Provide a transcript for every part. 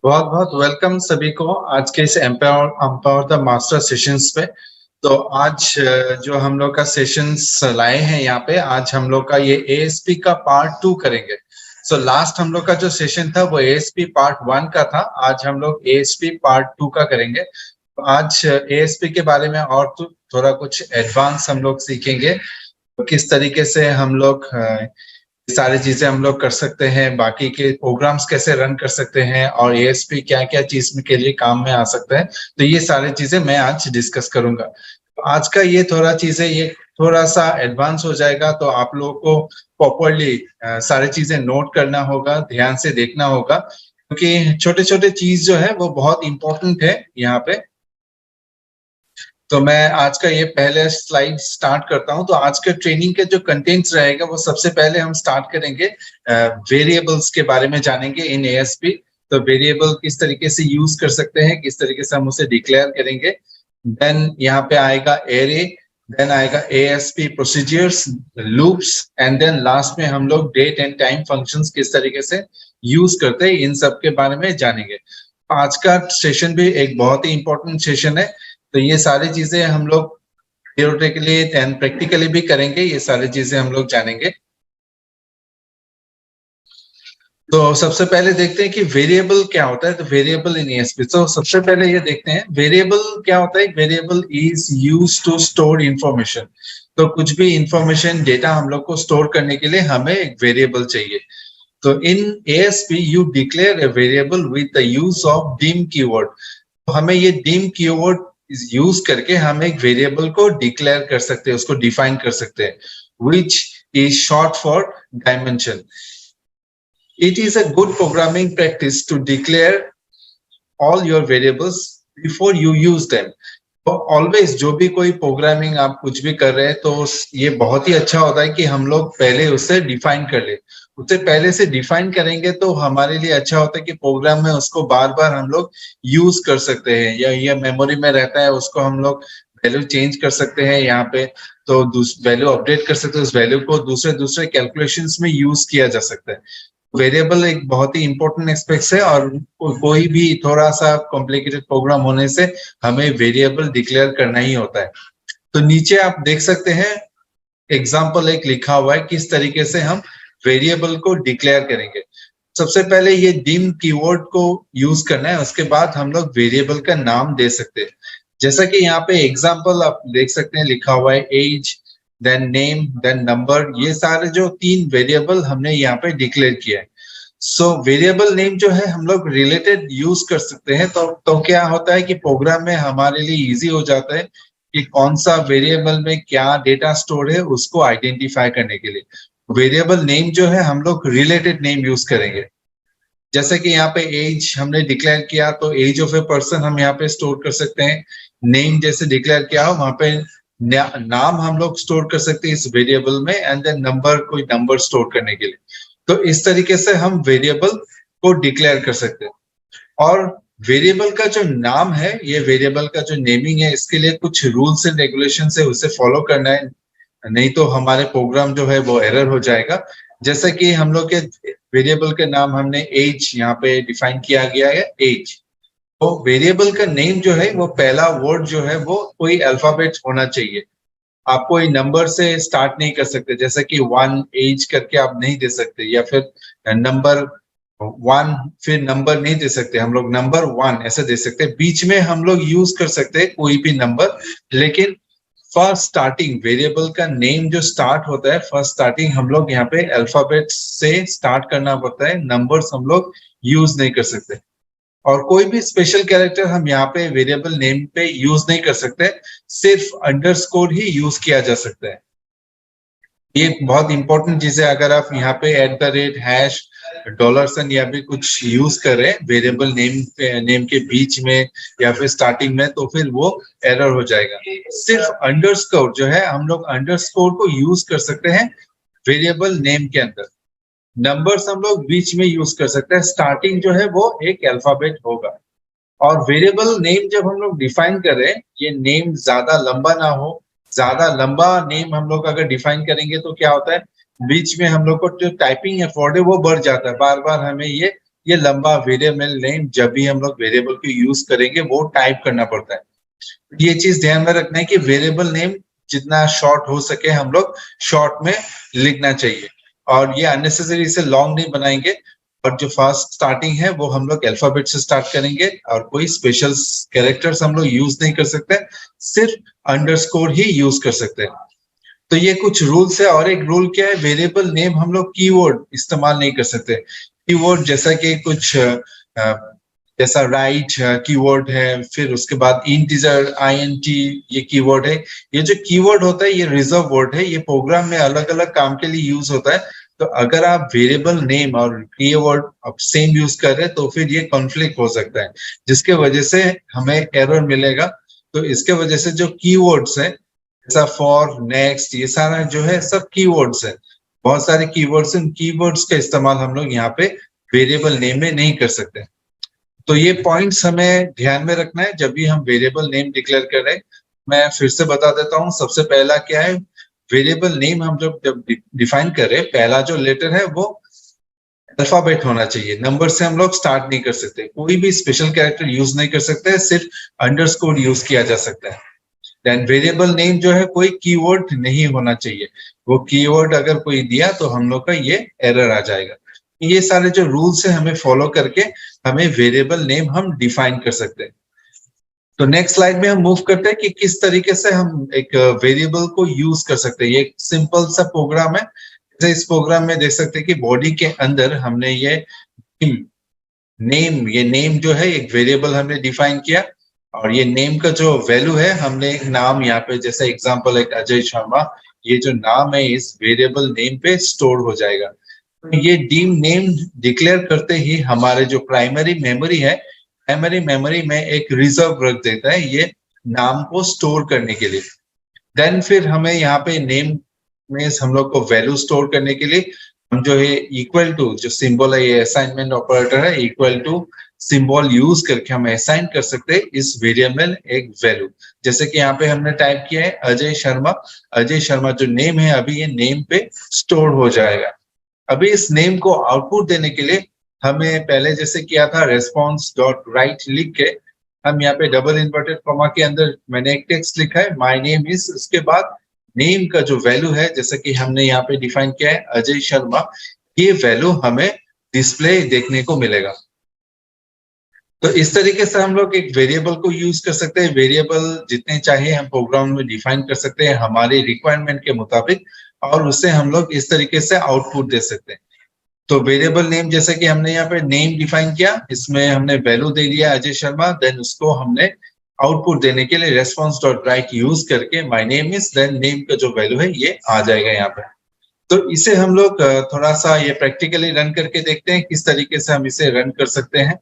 बहुत बहुत वेलकम सभी को आज के इस एम्पावर द मास्टर सेशंस पे। तो आज जो हम लोग का सेशंस लाए हैं यहाँ पे, आज हम लोग का ये एएसपी का पार्ट 2 करेंगे। सो लास्ट हम लोग का जो सेशन था वो एएसपी पार्ट 1 का था। आज हम लोग एएसपी पार्ट 2 का करेंगे। तो आज एएसपी के बारे में और थोड़ा कुछ एडवांस हम लोग सीखेंगे, तो किस तरीके से हम लोग सारी चीजें हम लोग कर सकते हैं, बाकी के प्रोग्राम्स कैसे रन कर सकते हैं और एएसपी क्या क्या चीज के लिए काम में आ सकता है। तो ये सारी चीजें मैं आज डिस्कस करूंगा। तो आज का ये थोड़ा चीजें ये थोड़ा सा एडवांस हो जाएगा, तो आप लोगों को प्रॉपरली सारी चीजें नोट करना होगा, ध्यान से देखना होगा, क्योंकि छोटे छोटे चीज जो है वो बहुत इंपॉर्टेंट है यहाँ पे। तो मैं आज का ये पहले स्लाइड स्टार्ट करता हूं। तो आज के ट्रेनिंग के जो कंटेंट्स रहेगा वो सबसे पहले हम स्टार्ट करेंगे वेरिएबल्स के बारे में जानेंगे इन एएसपी। तो वेरिएबल किस तरीके से यूज कर सकते हैं, किस तरीके से हम उसे डिक्लेयर करेंगे। देन यहाँ पे आएगा एरे, देन आएगा ASP procedures, loops, and then last में हम लोग डेट एंड टाइम फंक्शंस किस तरीके से यूज करते हैं, इन सब के बारे में जानेंगे। आज का सेशन भी एक बहुत ही इंपॉर्टेंट सेशन है। तो ये सारी चीजें हम लोग थियोरेटिकली एंड प्रैक्टिकली भी करेंगे, ये सारी चीजें हम लोग जानेंगे। तो सबसे पहले देखते हैं कि वेरिएबल क्या होता है। तो वेरिएबल इन एएसपी, तो सबसे पहले ये देखते हैं वेरिएबल क्या होता है। Variable is used to store information. तो कुछ भी इंफॉर्मेशन डेटा हम लोग को स्टोर करने के लिए हमें एक वेरिएबल चाहिए। तो in ASP you declare a variable with the use of dim keyword. तो हमें ये डिम कीवर्ड यूज करके हम एक वेरिएबल को डिक्लेयर कर सकते हैं, उसको डिफाइन कर सकते हैं, which is short for dimension. It is a good programming practice to declare all your variables before you use them. तो ऑलवेज जो भी कोई प्रोग्रामिंग आप कुछ भी कर रहे हैं तो ये बहुत ही अच्छा होता है कि हम लोग पहले उसे डिफाइन कर ले। उसे पहले से डिफाइन करेंगे तो हमारे लिए अच्छा होता है कि प्रोग्राम में उसको बार बार हम लोग यूज कर सकते हैं, या ये मेमोरी में रहता है उसको हम लोग वैल्यू चेंज कर सकते हैं यहाँ पे, तो वैल्यू अपडेट कर सकते हैं, उस वैल्यू को दूसरे दूसरे कैलकुलेशंस में यूज किया जा सकता है। वेरिएबल एक बहुत ही इंपॉर्टेंट एस्पेक्ट है, और कोई भी थोड़ा सा कॉम्प्लिकेटेड प्रोग्राम होने से हमें वेरिएबल डिक्लेयर करना ही होता है। तो नीचे आप देख सकते हैं एग्जाम्पल एक लिखा हुआ है किस तरीके से हम वेरिएबल को डिक्लेयर करेंगे। सबसे पहले ये डिम कीवर्ड को यूज करना है, उसके बाद हम लोग वेरिएबल का नाम दे सकते हैं। जैसा कि यहाँ पे एग्जाम्पल आप देख सकते हैं लिखा हुआ है age, then name, then number. ये सारे जो 3 वेरिएबल हमने यहाँ पे डिक्लेयर किया है। सो वेरिएबल नेम जो है हम लोग रिलेटेड यूज कर सकते हैं। तो क्या होता है कि प्रोग्राम में हमारे लिए इजी हो जाता है कि कौन सा वेरिएबल में क्या डेटा स्टोर है उसको आइडेंटिफाई करने के लिए। वेरिएबल नेम जो है हम लोग रिलेटेड नेम यूज करेंगे। जैसे कि यहाँ पे एज हमने डिक्लेयर किया तो एज ऑफ ए पर्सन हम यहाँ पे स्टोर कर सकते हैं। नेम जैसे डिक्लेयर किया हो वहां पे नाम हम लोग स्टोर कर सकते हैं इस वेरिएबल में, एंड देन नंबर, कोई नंबर स्टोर करने के लिए। तो इस तरीके से हम वेरिएबल को डिक्लेयर कर सकते हैं। और वेरिएबल का जो नाम है, ये वेरिएबल का जो नेमिंग है, इसके लिए कुछ रूल्स एंड रेगुलेशन है, उसे फॉलो करना है, नहीं तो हमारे प्रोग्राम जो है वो एरर हो जाएगा। जैसे कि हम लोग के वेरिएबल के नाम हमने एज यहाँ पे डिफाइन किया गया है एज। तो वेरिएबल का नेम जो है वो पहला वर्ड जो है वो कोई अल्फाबेट होना चाहिए। आप कोई नंबर से स्टार्ट नहीं कर सकते, जैसे कि 1 एज करके आप नहीं दे सकते, या फिर नंबर 1 फिर नंबर नहीं दे सकते। हम लोग नंबर 1 ऐसे दे सकते हैं, बीच में हम लोग यूज कर सकते हैं कोई भी नंबर, लेकिन फर्स्ट स्टार्टिंग वेरिएबल का नेम जो स्टार्ट होता है, फर्स्ट स्टार्टिंग हम लोग यहाँ पे अल्फाबेट से स्टार्ट करना पड़ता है, नंबर्स हम लोग यूज नहीं कर सकते। और कोई भी स्पेशल कैरेक्टर हम यहाँ पे वेरिएबल नेम पे यूज नहीं कर सकते, सिर्फ अंडरस्कोर ही यूज किया जा सकता है। ये बहुत इंपॉर्टेंट चीज है। अगर आप यहाँ पे @ हैश $, या भी कुछ यूज कर रहे हैं वेरिएबल नेम के बीच में या फिर स्टार्टिंग में, तो फिर वो एरर हो जाएगा। सिर्फ अंडरस्कोर जो है, हम लोग अंडरस्कोर को यूज कर सकते हैं वेरिएबल नेम के अंदर। नंबर्स हम लोग बीच में यूज कर सकते हैं, स्टार्टिंग जो है वो एक अल्फाबेट होगा। और वेरिएबल नेम जब हम लोग डिफाइन कर रहे हैं, ये नेम ज्यादा लंबा ना हो। ज्यादा लंबा नेम हम लोग अगर डिफाइन करेंगे तो क्या होता है, बीच में हम लोग को जो टाइपिंग एफर्ट है वो बढ़ जाता है, बार बार हमें ये ये लंबा वेरिएबल नेम जब भी हम लोग वेरिएबल को यूज करेंगे वो टाइप करना पड़ता है। ये चीज ध्यान में रखना है कि वेरिएबल नेम जितना शॉर्ट हो सके हम लोग शॉर्ट में लिखना चाहिए, और ये अननेसेसरी से लॉन्ग नहीं बनाएंगे। और जो फर्स्ट स्टार्टिंग है वो हम लोग अल्फाबेट से स्टार्ट करेंगे, और कोई स्पेशल कैरेक्टर्स हम लोग यूज नहीं कर सकते, सिर्फ अंडरस्कोर ही यूज कर सकते हैं। तो ये कुछ रूल्स है। और एक रूल क्या है, वेरिएबल नेम हम लोग कीवर्ड इस्तेमाल नहीं कर सकते। कीवर्ड जैसा कि कुछ जैसा राइट कीवर्ड है, फिर उसके बाद इंटीजर INT ये कीवर्ड है। ये जो कीवर्ड होता है ये रिजर्व वर्ड है, ये प्रोग्राम में अलग अलग काम के लिए यूज होता है। तो अगर आप वेरिएबल नेम और कीवर्ड आप सेम यूज कर रहे हैं तो फिर ये कॉन्फ्लिक्ट हो सकता है, जिसके वजह से हमें एरर मिलेगा। तो इसके वजह से जो कीवर्ड्स है जैसा फॉर, नेक्स्ट, ये सारा जो है सब कीवर्ड्स है, बहुत सारे कीवर्ड्स, इन कीवर्ड्स का इस्तेमाल हम लोग यहाँ पे वेरिएबल नेम में नहीं कर सकते। तो ये पॉइंट्स हमें ध्यान में रखना है जब भी हम वेरिएबल नेम डिक्लेयर कर रहे हैं। मैं फिर से बता देता हूँ, सबसे पहला क्या है, वेरिएबल नेम हम जब डिफाइन कर रहे हैं, पहला जो लेटर है वो अल्फाबेट होना चाहिए, नंबर से हम लोग स्टार्ट नहीं कर सकते, कोई भी स्पेशल कैरेक्टर यूज नहीं कर सकते, सिर्फ अंडरस्कोर यूज किया जा सकता है। देन वेरिएबल नेम जो है कोई कीवर्ड नहीं होना चाहिए, वो कीवर्ड अगर कोई दिया तो हम लोग का ये एरर आ जाएगा। ये सारे जो रूल्स है हमें फॉलो करके हमें वेरिएबल नेम हम डिफाइन कर सकते हैं। तो नेक्स्ट स्लाइड में हम मूव करते हैं कि किस तरीके से हम एक वेरिएबल को यूज कर सकते हैं। ये एक सिंपल सा प्रोग्राम है। जैसे इस प्रोग्राम में देख सकते हैं कि बॉडी के अंदर हमने ये नेम, ये नेम जो है एक वेरिएबल हमने डिफाइन किया, और ये नेम का जो वैल्यू है हमने एक नाम यहाँ पे, जैसे एग्जांपल एक अजय शर्मा, ये जो नाम है इस वेरिएबल नेम पे स्टोर हो जाएगा। ये डीम नेम डिक्लेयर करते ही हमारे जो प्राइमरी मेमोरी है, प्राइमरी मेमोरी में एक रिजर्व रख देता है ये नाम को स्टोर करने के लिए। देन फिर हमें यहाँ पे नेम में हम लोग को वैल्यू स्टोर करने के लिए हम जो है इक्वल टू जो सिंबल है, ये असाइनमेंट ऑपरेटर है, इक्वल टू सिंबल यूज करके हम असाइन कर सकते हैं इस वेरिएबल एक वैल्यू। जैसे कि यहाँ पे हमने टाइप किया है अजय शर्मा, अजय शर्मा जो नेम है अभी ये नेम पे स्टोर हो जाएगा। अभी इस नेम को आउटपुट देने के लिए हमें पहले जैसे किया था रेस्पॉन्स डॉट राइट लिख के हम यहाँ पे डबल इन्वर्टेड कॉमा के अंदर मैंने एक टेक्स्ट लिखा है माय नेम इज, उसके बाद नेम का जो वैल्यू है जैसे कि हमने यहाँ पे डिफाइन किया है अजय शर्मा, ये वैल्यू हमें डिस्प्ले देखने को मिलेगा। तो इस तरीके से हम लोग एक वेरिएबल को यूज कर सकते हैं। वेरिएबल जितने चाहे हम प्रोग्राम में डिफाइन कर सकते हैं हमारे रिक्वायरमेंट के मुताबिक, और उससे हम लोग इस तरीके से आउटपुट दे सकते हैं। तो वेरिएबल नेम जैसे कि हमने यहाँ पे नेम डिफाइन किया, इसमें हमने वैल्यू दे दिया अजय शर्मा, देन उसको हमने आउटपुट देने के लिए रेस्पॉन्स डॉट राइट यूज करके my name is, then name का जो वैल्यू है ये आ जाएगा यहाँ पे। तो इसे हम लोग थोड़ा सा ये प्रैक्टिकली रन करके देखते हैं किस तरीके से हम इसे रन कर सकते हैं।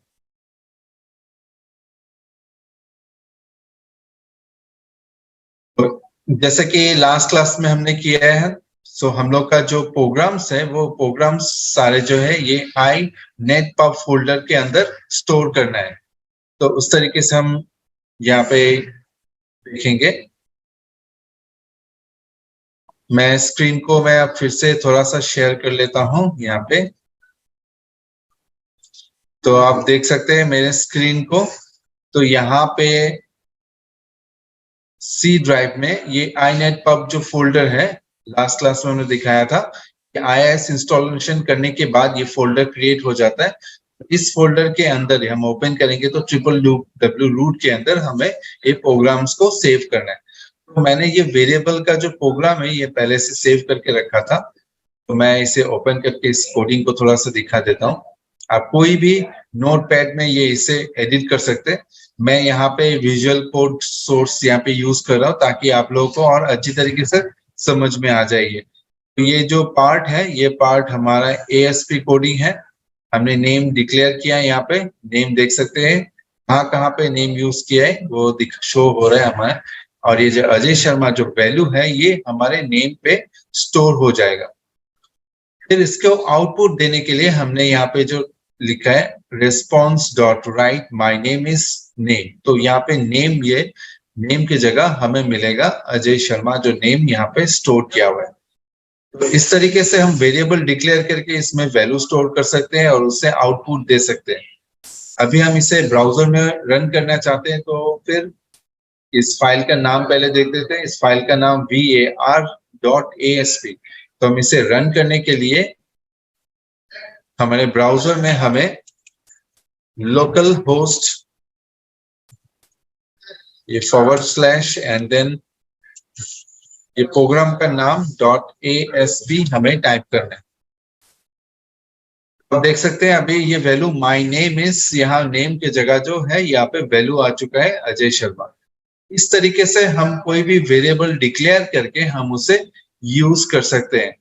जैसे कि लास्ट क्लास में हमने किया है, सो हम लोग का जो प्रोग्राम्स है वो प्रोग्राम्स सारे जो है ये आई नेट पब फोल्डर के अंदर स्टोर करना है। तो उस तरीके से हम यहाँ पे देखेंगे। मैं स्क्रीन को मैं अब फिर से थोड़ा सा शेयर कर लेता हूँ यहाँ पे, तो आप देख सकते हैं मेरे स्क्रीन को। तो यहाँ पे सी ड्राइव में ये iNetPub जो फोल्डर है, लास्ट क्लास में हमने दिखाया था कि IIS इंस्टॉलेशन करने के बाद ये फोल्डर क्रिएट हो जाता है। इस फोल्डर के अंदर हम ओपन करेंगे तो www रूट के अंदर हमें ये प्रोग्राम्स को सेव करना है। तो मैंने ये वेरिएबल का जो प्रोग्राम है ये पहले से सेव करके रखा था, तो मैं इसे ओपन करके इस कोडिंग को थोड़ा सा दिखा देता हूँ। आप कोई भी नोटपैड में ये इसे एडिट कर सकते हैं। मैं यहाँ पे विजुअल कोड सोर्स यहाँ पे यूज कर रहा हूँ ताकि आप लोगों को और अच्छी तरीके से समझ में आ जाए। तो ये जो पार्ट है ये पार्ट हमारा ASP कोडिंग है। हमने नेम डिक्लेयर किया है, यहाँ पे नेम देख सकते हैं कहाँ पे नेम यूज किया है वो शो हो रहा है हमारा। और ये जो अजय शर्मा जो वैल्यू है ये हमारे नेम पे स्टोर हो जाएगा। फिर इसको आउटपुट देने के लिए हमने यहाँ पे जो लिखा है response dot right my name is name, तो यहाँ पे नेम, ये नेम की जगह हमें मिलेगा अजय शर्मा जो नेम यहाँ पे स्टोर किया हुआ है। तो इस तरीके से हम वेरिएबल डिक्लेयर करके इसमें वैल्यू स्टोर कर सकते हैं और उससे आउटपुट दे सकते हैं। अभी हम इसे ब्राउजर में रन करना चाहते हैं, तो फिर इस फाइल का नाम पहले देख देते हैं। इस फाइल का नाम var.asp। तो हम इसे रन करने के लिए हमारे ब्राउजर में हमें लोकल होस्ट ये / एंड देन ये प्रोग्राम का नाम .asp हमें टाइप करना है। तो देख सकते हैं अभी ये वैल्यू माय नेम इज, यहाँ नेम की जगह जो है यहाँ पे वैल्यू आ चुका है अजय शर्मा। इस तरीके से हम कोई भी वेरिएबल डिक्लेयर करके हम उसे यूज कर सकते हैं।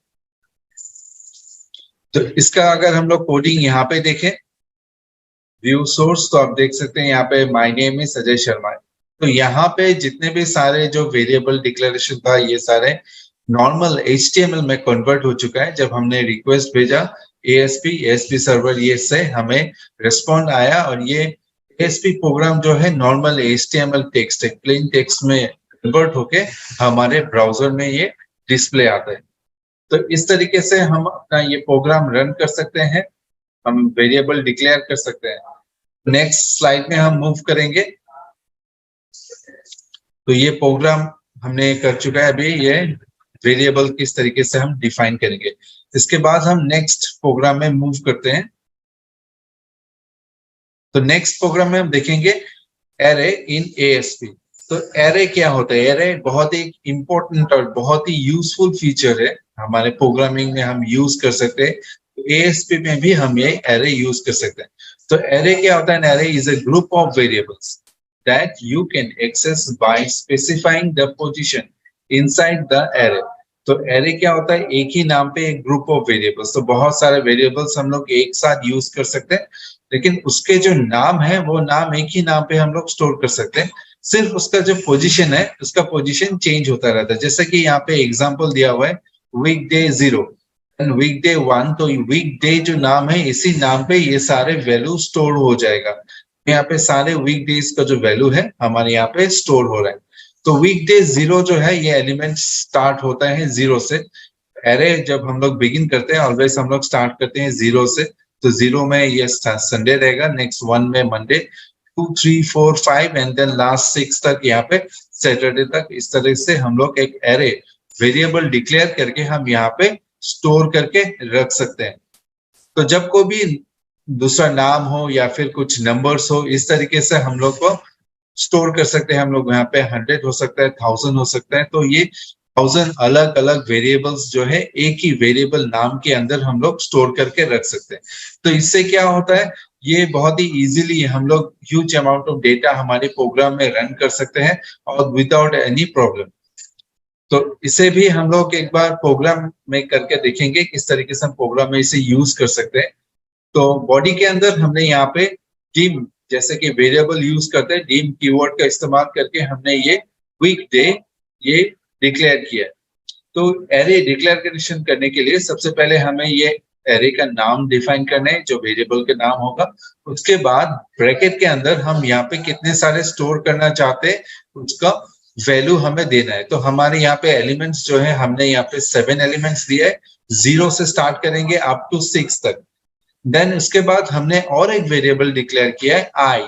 तो इसका अगर हम लोग कोडिंग यहाँ पे देखें व्यू सोर्स, तो आप देख सकते हैं यहाँ पे my name is Ajay Sharma. तो यहाँ पे जितने भी सारे जो वेरिएबल डिक्लेरेशन था ये सारे नॉर्मल HTML में कन्वर्ट हो चुका है। जब हमने रिक्वेस्ट भेजा ASP सर्वर ये से हमें रिस्पॉन्ड आया और ये ASP प्रोग्राम जो है नॉर्मल HTML टेक्स्ट है, प्लेन टेक्स्ट में कन्वर्ट होके हमारे ब्राउजर में ये डिस्प्ले आता है। तो इस तरीके से हम अपना ये प्रोग्राम रन कर सकते हैं, हम वेरिएबल डिक्लेयर कर सकते हैं। नेक्स्ट स्लाइड में हम मूव करेंगे। तो ये प्रोग्राम हमने कर चुका है। अभी ये वेरिएबल किस तरीके से हम डिफाइन करेंगे, इसके बाद हम नेक्स्ट प्रोग्राम में मूव करते हैं। तो नेक्स्ट प्रोग्राम में हम देखेंगे एरे इन ASP। तो एरे क्या होता है? एरे बहुत ही इंपॉर्टेंट और बहुत ही यूजफुल फीचर है, हमारे प्रोग्रामिंग में हम यूज कर सकते हैं। तो ASP में भी हम ये एरे यूज कर सकते हैं। तो एरे क्या होता है? Array is a group of variables that you can access by specifying the position inside the array। तो array क्या होता है? एक ही नाम पे एक ग्रुप ऑफ वेरिएबल्स। तो बहुत सारे वेरिएबल्स हम लोग एक साथ यूज कर सकते हैं, लेकिन उसके जो नाम है वो नाम एक ही नाम पे हम लोग स्टोर कर सकते हैं। सिर्फ उसका जो पोजीशन है उसका पोजीशन चेंज होता रहता है। जैसे कि यहाँ पे एग्जांपल दिया हुआ है वीकडे 0 एंड वीकडे 1। तो वीकडे जो नाम है इसी नाम पे ये सारे वैल्यू स्टोर हो जाएगा। यहाँ पे सारे वीकडेज का जो वैल्यू है हमारे यहाँ पे स्टोर हो रहा है। तो वीकडे 0 जो है ये एलिमेंट स्टार्ट होता है 0 से। एरे जब हम लोग बिगिन करते हैं ऑलवेज हम लोग स्टार्ट करते हैं 0 से। तो 0 में ये संडे रहेगा, नेक्स्ट 1 में मंडे, 2 3 4 5 एंड देन लास्ट 6 तक यहाँ पे सैटरडे तक। इस तरह से हम लोग एक एरे वेरिएबल डिक्लेयर करके हम यहाँ पे स्टोर करके रख सकते हैं। तो जब कोई भी दूसरा नाम हो या फिर कुछ नंबर्स हो, इस तरीके से हम लोग को स्टोर कर सकते हैं। हम लोग यहाँ पे 100 हो सकता है, 1000 हो सकता है। तो ये 1000 अलग अलग वेरिएबल्स जो है एक ही वेरिएबल नाम के अंदर हम लोग स्टोर करके रख सकते हैं। तो इससे क्या होता है? ये बहुत ही इजीली हम लोग ह्यूज अमाउंट ऑफ डेटा हमारे प्रोग्राम में रन कर सकते हैं और विदाउट एनी प्रॉब्लम। तो इसे भी हम लोग एक बार प्रोग्राम में करके देखेंगे किस तरीके से हम प्रोग्राम में इसे यूज कर सकते हैं। तो बॉडी के अंदर हमने यहाँ पे डिम, जैसे कि वेरिएबल यूज करते हैं, डिम कीवर्ड का इस्तेमाल करके हमने ये वीकडे ये डिक्लेयर किया। तो एरे डिक्लेरेशन करने के लिए सबसे पहले हमें ये एरे का नाम डिफाइन करना है जो वेरिएबल के नाम होगा। उसके बाद ब्रैकेट के अंदर हम यहाँ पे कितने सारे स्टोर करना चाहते हैं उसका वैल्यू हमें देना है। तो हमारे यहाँ पे एलिमेंट्स जो है हमने यहाँ पे 7 एलिमेंट्स दिया है, 0 से स्टार्ट करेंगे अप टू 6 तक। देन उसके बाद हमने और एक वेरिएबल डिक्लेयर किया है आई।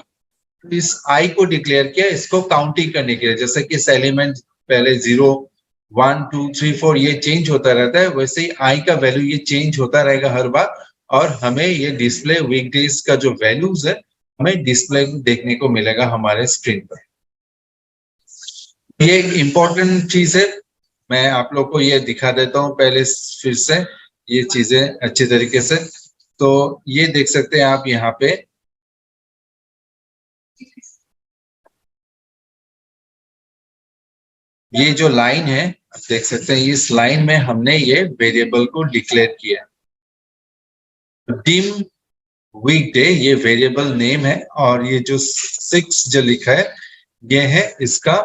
इस आई को डिक्लेयर किया इसको काउंटिंग करने के लिए। जैसे कि इस एलिमेंट पहले 0 1 2 3 4 ये चेंज होता रहता है, वैसे ही आई का वैल्यू ये चेंज होता रहेगा हर बार और हमें ये डिस्प्ले वीकडेज का जो वैल्यूज है हमें डिस्प्ले देखने को मिलेगा हमारे स्क्रीन पर। ये एक इम्पोर्टेंट चीज है, मैं आप लोग को ये दिखा देता हूँ पहले फिर से ये चीजें अच्छी तरीके से। तो ये देख सकते हैं आप यहाँ पे ये जो लाइन है आप देख सकते हैं, इस लाइन में हमने ये वेरिएबल को डिक्लेयर किया। डिम वीकडे ये वेरिएबल नेम है और ये जो 6 जो लिखा है ये है इसका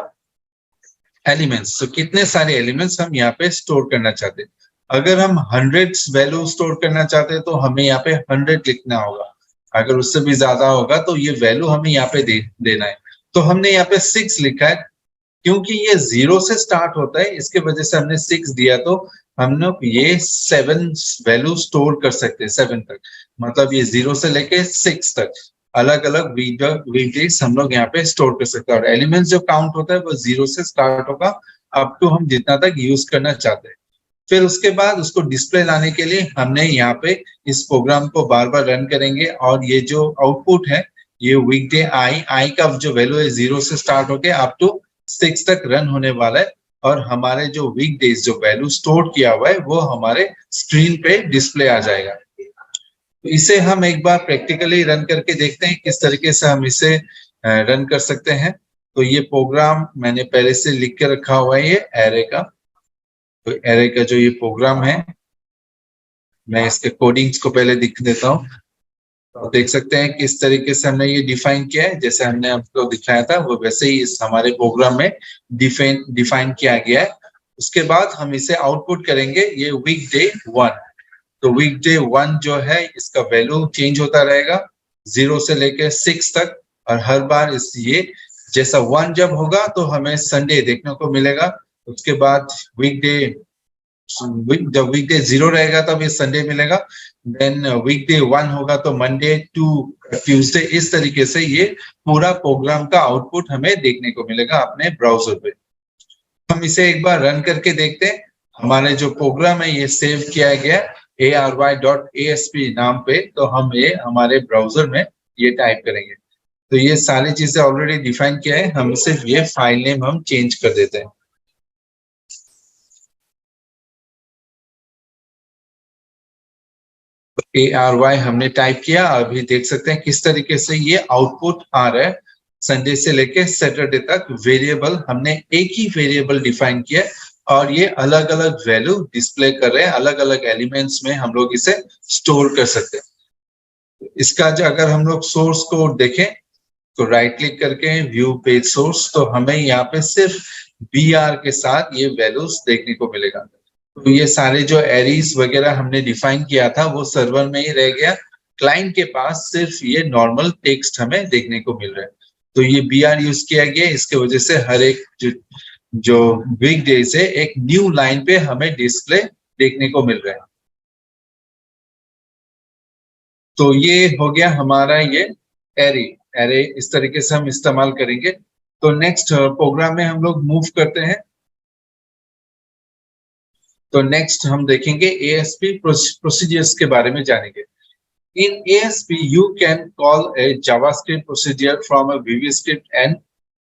एलिमेंट्स। तो कितने सारे एलिमेंट्स हम यहाँ पे स्टोर करना चाहते हैं। अगर हम 100 वैल्यू स्टोर करना चाहते हैं तो हमें यहाँ पे 100 लिखना होगा। अगर उससे भी ज्यादा होगा तो ये वैल्यू हमें यहाँ पे देना है। तो हमने यहाँ पे 6 लिखा है क्योंकि ये 0 से स्टार्ट होता है, इसके वजह से हमने 6 दिया। तो हम लोग ये 7 वैल्यू स्टोर कर सकते हैं, 7 तक, मतलब ये 0 से लेके 6 तक अलग अलग वीकडेज हम लोग यहाँ पे स्टोर कर सकते हैं। और एलिमेंट्स जो काउंट होता है वो 0 से स्टार्ट होगा अप टू हम जितना तक यूज करना चाहते हैं। फिर उसके बाद उसको डिस्प्ले लाने के लिए हमने यहाँ पे इस प्रोग्राम को बार बार रन करेंगे, और ये जो आउटपुट है ये वीकडे आई का जो वैल्यू है 0 से स्टार्ट होके अप टू 6 तक रन होने वाला है, और हमारे जो वीकडेज जो वैल्यू स्टोर किया हुआ है वो हमारे स्क्रीन पे डिस्प्ले आ जाएगा। तो इसे हम एक बार प्रैक्टिकली रन करके देखते हैं किस तरीके से हम इसे रन कर सकते हैं। तो ये प्रोग्राम मैंने पहले से लिख के रखा हुआ है, ये एरे का। तो एरे का जो ये प्रोग्राम है, मैं इसके कोडिंग्स को पहले दिख देता हूँ। तो देख सकते हैं किस तरीके से हमने ये डिफाइन किया है, जैसे हमने आपको दिखाया था वो वैसे ही इस हमारे प्रोग्राम में डिफाइन किया गया है। उसके बाद हम इसे आउटपुट करेंगे ये वीकडे 1। तो वीकडे 1 जो है इसका वैल्यू चेंज होता रहेगा 0 से लेकर 6 तक, और हर बार इस ये जैसा 1 जब होगा तो हमें संडे देखने को मिलेगा। उसके बाद वीकडे जब वीकडे 0 रहेगा तब ये संडे मिलेगा, देन वीकडे 1 होगा तो मंडे टू ट्यूसडे। इस तरीके से ये पूरा प्रोग्राम का आउटपुट हमें देखने को मिलेगा अपने ब्राउजर पे। हम इसे एक बार रन करके देखते हैं। हमारे जो प्रोग्राम है ये सेव किया गया ARY.ASP नाम पे, तो हम ये हमारे ब्राउजर में ये टाइप करेंगे। तो ये सारी चीजें ऑलरेडी डिफाइन किया है, हम सिर्फ ये फाइल नेम हम चेंज कर देते हैं। ARY हमने टाइप किया, अभी देख सकते हैं किस तरीके से ये आउटपुट आ रहा है। संडे से लेके सैटरडे तक वेरिएबल हमने एक ही वेरिएबल डिफाइन किया और ये अलग अलग वैल्यू डिस्प्ले कर रहे हैं, अलग अलग एलिमेंट्स में हम लोग इसे स्टोर कर सकते हैं। इसका जो अगर हम लोग सोर्स कोड देखें तो राइट क्लिक करके व्यू पेज सोर्स, तो हमें यहाँ पे सिर्फ BR के साथ ये वैल्यूज देखने को मिलेगा। तो ये सारे जो एरीज वगैरह हमने डिफाइन किया था वो सर्वर में ही रह गया, क्लाइंट के पास सिर्फ ये नॉर्मल टेक्स्ट हमें देखने को मिल रहा है। तो ये BR यूज किया गया, इसके वजह से हर एक जो वीकडे से एक न्यू लाइन पे हमें डिस्प्ले देखने को मिल रहा है। तो ये हो गया हमारा ये एरे इस तरीके से हम इस्तेमाल करेंगे। तो नेक्स्ट प्रोग्राम में हम लोग मूव करते हैं। तो नेक्स्ट हम देखेंगे ASP प्रोसीजर्स के बारे में जानेंगे। In ASP, you can call a JavaScript procedure from a VBScript and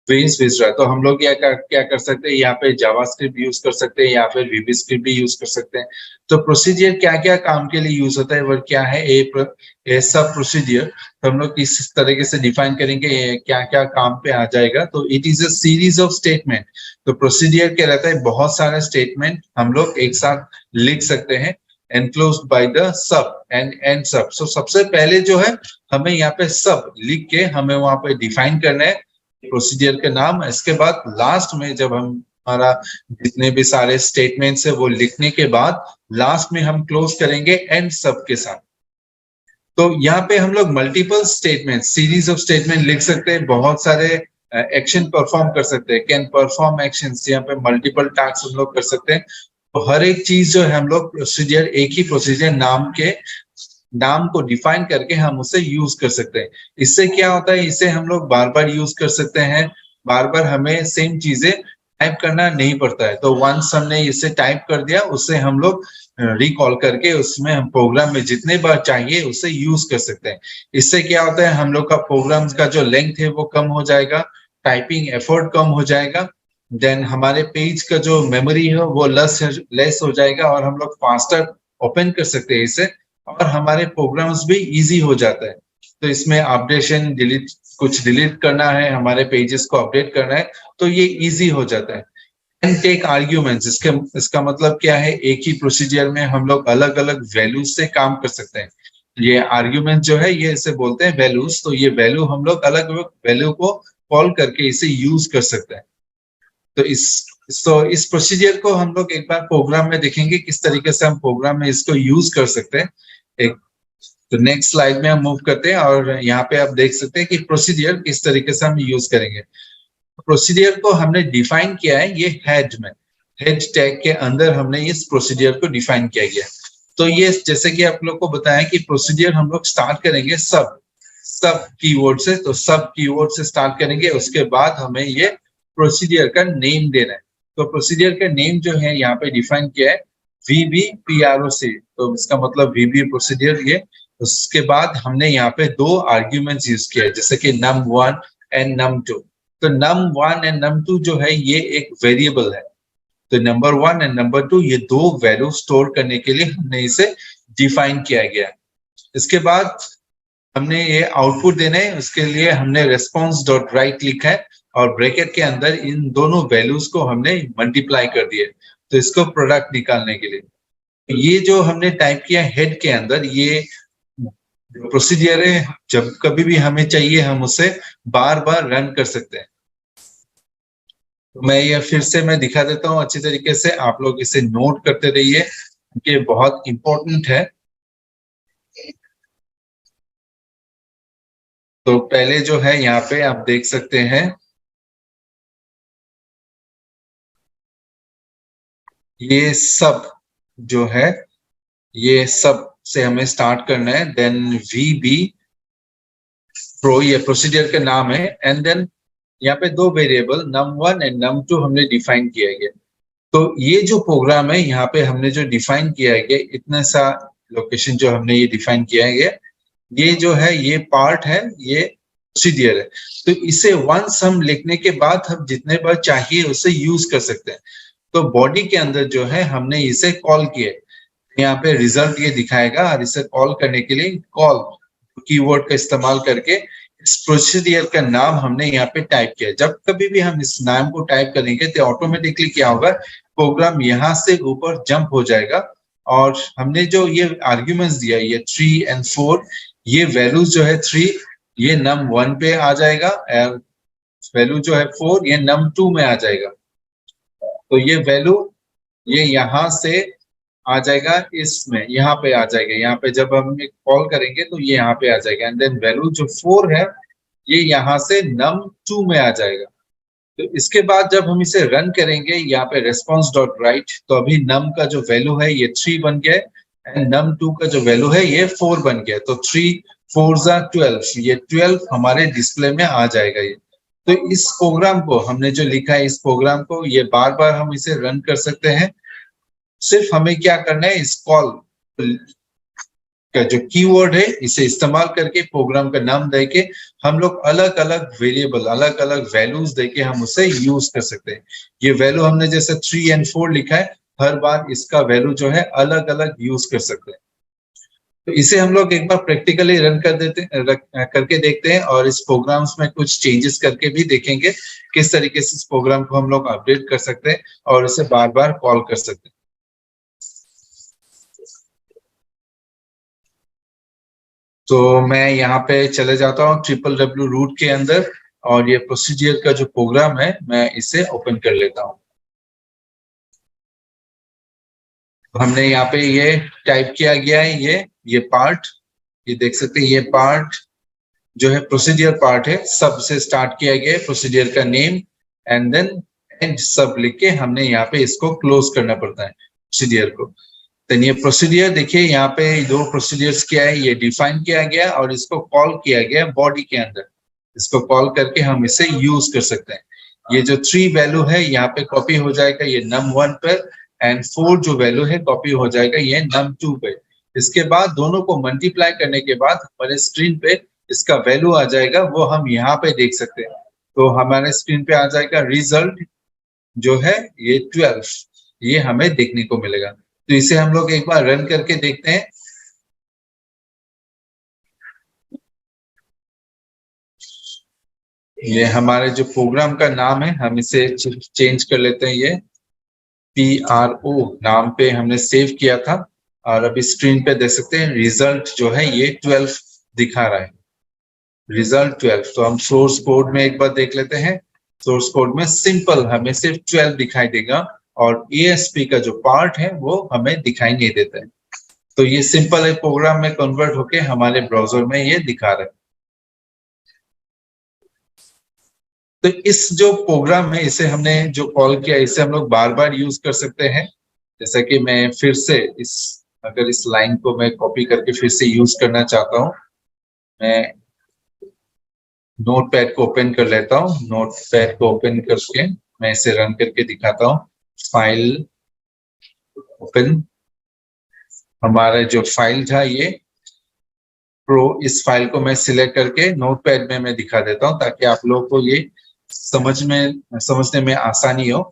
vice-versa। तो हम लोग क्या कर सकते हैं, यहाँ पे JavaScript यूज कर सकते हैं या फिर VBScript भी यूज कर सकते हैं। तो प्रोसीजर क्या क्या काम के लिए यूज होता है वो क्या है, ए सब प्रोसीजर तो हम लोग किस तरीके से डिफाइन करेंगे, क्या क्या काम पे आ जाएगा। तो it is a series of statement. तो प्रोसीजर क्या रहता है, बहुत सारे स्टेटमेंट हम लोग एक साथ लिख सकते हैं enclosed by the sub and end sub। so सबसे पहले जो है हमें यहाँ पे सब लिख के हमें वहां पे डिफाइन करना है प्रोसीजर के नाम। इसके बाद लास्ट में जब हम हमारा जितने भी सारे स्टेटमेंट्स है वो लिखने के बाद लास्ट में हम क्लोज करेंगे एंड सब के साथ। तो यहाँ पे हम लोग multiple statement, series of statement लिख सकते हैं, बहुत सारे एक्शन परफॉर्म कर सकते हैं, कैन परफॉर्म एक्शंस, यहाँ पे मल्टीपल टास्क हम लोग कर सकते हैं। तो हर एक चीज जो है हम लोग प्रोसीजर, एक ही प्रोसीजर नाम को डिफाइन करके हम उसे यूज कर सकते हैं। इससे क्या होता है, इसे हम लोग बार बार यूज कर सकते हैं, बार बार हमें सेम चीजें टाइप करना नहीं पड़ता है। तो वंस हमने इसे टाइप कर दिया, उससे हम लोग रिकॉल करके उसमें हम प्रोग्राम में जितने बार चाहिए उसे यूज कर सकते हैं। इससे क्या होता है, हम लोग का प्रोग्राम का जो लेंथ है वो कम हो जाएगा, टाइपिंग एफर्ट कम हो जाएगा, देन हमारे पेज का जो मेमोरी है वो लेस हो जाएगा और हम लोग फास्टर ओपन कर सकते हैं इसे, और हमारे प्रोग्राम्स भी इजी हो जाता है। तो इसमें अपडेशन कुछ डिलीट करना है, हमारे पेजेस को अपडेट करना है, तो ये इजी हो जाता है। एंड टेक आर्ग्यूमेंट्स, इसका मतलब क्या है, एक ही प्रोसीजर में हम लोग अलग अलग वैल्यूज से काम कर सकते हैं। ये आर्ग्यूमेंट जो है ये इसे बोलते हैं वैल्यूज। तो ये वैल्यू हम लोग अलग अलग वैल्यू को कॉल करके इसे यूज कर सकते हैं। तो इस प्रोसीजर को हम लोग एक बार प्रोग्राम में देखेंगे किस तरीके से हम प्रोग्राम में इसको यूज कर सकते हैं। तो नेक्स्ट स्लाइड में हम मूव करते हैं और यहाँ पे आप देख सकते हैं कि प्रोसीजर किस तरीके से हम यूज करेंगे। प्रोसीजर को हमने डिफाइन किया है ये हेड में। हेड टैग के अंदर हमने इस प्रोसीजर को डिफाइन किया गया। तो ये जैसे कि आप लोग को बताया कि प्रोसीजर हम लोग स्टार्ट करेंगे सब कीवर्ड से, तो सब कीवर्ड से स्टार्ट करेंगे। उसके बाद हमें ये प्रोसीजर का नेम देना है। तो प्रोसीजर का नेम जो है यहाँ पे डिफाइन किया है VBPROC, तो इसका मतलब VB प्रोसीजर ये। उसके बाद हमने यहाँ पे दो आर्ग्यूमेंट्स यूज किया है, जैसे कि num1 एंड num2। तो num1 एंड num2 जो है ये एक वेरिएबल है। तो नंबर 1 एंड नंबर 2 ये दो वैल्यू स्टोर करने के लिए हमने इसे डिफाइन किया गया है। इसके बाद हमने ये आउटपुट देना है, उसके लिए हमने रेस्पॉन्स डॉट राइट लिखा है और ब्रैकेट के अंदर इन दोनों वैल्यूज को हमने मल्टीप्लाई कर दिए, तो इसको प्रोडक्ट निकालने के लिए। ये जो हमने टाइप किया हेड के अंदर, ये प्रोसीजर है, जब कभी भी हमें चाहिए हम उसे बार बार रन कर सकते हैं। तो मैं ये फिर से मैं दिखा देता हूँ अच्छी तरीके से, आप लोग इसे नोट करते रहिए क्योंकि बहुत इंपॉर्टेंट है। तो पहले जो है यहाँ पे आप देख सकते हैं, ये सब जो है ये सब से हमें स्टार्ट करना है। देन VB प्रो ये प्रोसीजर का नाम है, एंड देन यहाँ पे दो वेरिएबल num1 एंड num2 हमने डिफाइन किया गया। तो ये जो प्रोग्राम है यहाँ पे हमने जो डिफाइन किया है, इतना सा लोकेशन जो हमने ये डिफाइन किया है, ये जो है ये पार्ट है, ये प्रोसीजर है। तो इसे वंस हम लिखने के बाद हम जितने बार चाहिए उसे यूज कर सकते हैं। तो बॉडी के अंदर जो है हमने इसे कॉल किया, यहाँ पे रिजल्ट ये दिखाएगा, और इसे कॉल करने के लिए कॉल कीवर्ड का इस्तेमाल करके इस प्रोसीजर का नाम हमने यहाँ पे टाइप किया। जब कभी भी हम इस नाम को टाइप करेंगे तो ऑटोमेटिकली क्या होगा, प्रोग्राम यहाँ से ऊपर जंप हो जाएगा, और हमने जो ये आर्ग्यूमेंट्स दिया, ये 3 एंड 4, ये वैल्यूज जो है 3 ये num1 पे आ जाएगा, और वैल्यू जो है 4 ये num2 में आ जाएगा। तो ये वैल्यू ये यहाँ से आ जाएगा, इसमें यहाँ पे आ जाएगा। यहाँ पे जब हम कॉल करेंगे तो ये यहाँ पे आ जाएगा, एंड देन वैल्यू जो 4 है ये यहाँ से num2 में आ जाएगा। तो इसके बाद जब हम इसे रन करेंगे यहाँ पे रेस्पॉन्स डॉट राइट, तो अभी num का जो वैल्यू है ये 3 बन गया है, एंड num2 का जो वैल्यू है ये 4 बन गया। तो 3 4 12, ये 12 हमारे डिस्प्ले में आ जाएगा ये। तो इस प्रोग्राम को हमने जो लिखा है, इस प्रोग्राम को ये बार बार हम इसे रन कर सकते हैं। सिर्फ हमें क्या करना है, इस कॉल का जो कीवर्ड है इसे इस्तेमाल करके प्रोग्राम का नाम देके हम लोग अलग अलग वेरिएबल, अलग अलग वैल्यूज देके हम उसे यूज कर सकते हैं। ये वैल्यू हमने जैसे 3 एंड 4 लिखा है, हर बार इसका वैल्यू जो है अलग अलग यूज कर सकते हैं। तो इसे हम लोग एक बार प्रैक्टिकली रन करके देखते हैं, और इस प्रोग्राम्स में कुछ चेंजेस करके भी देखेंगे किस तरीके से इस प्रोग्राम को हम लोग अपडेट कर सकते हैं और इसे बार बार कॉल कर सकते हैं। तो मैं यहाँ पे चले जाता हूँ www रूट के अंदर, और ये प्रोसीजर का जो प्रोग्राम है मैं इसे ओपन कर लेता हूँ। हमने यहाँ पे ये टाइप किया गया है, ये पार्ट, ये देख सकते हैं, ये पार्ट जो है प्रोसीजर पार्ट है, सब से स्टार्ट किया गया है, प्रोसीजर का नेम एंड देन एंड सब लिख के हमने यहाँ पे इसको क्लोज करना पड़ता है प्रोसीजर को। तो ये प्रोसीजर देखिए, यहाँ पे दो प्रोसीजर्स क्या है, ये डिफाइन किया गया और इसको कॉल किया गया बॉडी के अंदर। इसको कॉल करके हम इसे यूज कर सकते हैं। ये जो 3 वैल्यू है यहाँ पे कॉपी हो जाएगा ये num1 पर, एंड 4 जो वैल्यू है कॉपी हो जाएगा ये num2 पे। इसके बाद दोनों को मल्टीप्लाई करने के बाद हमारे स्क्रीन पे इसका वैल्यू आ जाएगा, वो हम यहाँ पे देख सकते हैं। तो हमारे स्क्रीन पे आ जाएगा रिजल्ट जो है ये 12, ये हमें देखने को मिलेगा। तो इसे हम लोग एक बार रन करके देखते हैं। ये हमारे जो प्रोग्राम का नाम है, हम इसे चेंज कर लेते हैं, ये PRO नाम पे हमने सेव किया था, और अभी स्क्रीन पे देख सकते हैं रिजल्ट जो है ये 12 दिखा रहा है, रिजल्ट 12। तो हम सोर्स कोड में एक बार देख लेते हैं। सोर्स कोड में सिंपल हमें सिर्फ 12 दिखाई देगा, और ASP का जो पार्ट है वो हमें दिखाई नहीं देता है। तो ये सिंपल एक प्रोग्राम में कन्वर्ट होके हमारे ब्राउजर में ये दिखा रहा है। तो इस जो प्रोग्राम है, इसे हमने जो कॉल किया, इसे हम लोग बार बार यूज कर सकते हैं। जैसा कि मैं फिर से अगर इस लाइन को मैं कॉपी करके फिर से यूज करना चाहता हूँ, मैं नोटपैड को ओपन कर लेता हूँ। नोटपैड को ओपन करके मैं इसे रन करके दिखाता हूँ। फाइल ओपन, हमारा जो फाइल था ये प्रो, इस फाइल को मैं सिलेक्ट करके नोटपैड में मैं दिखा देता हूँ ताकि आप लोगों को ये समझने में आसानी हो।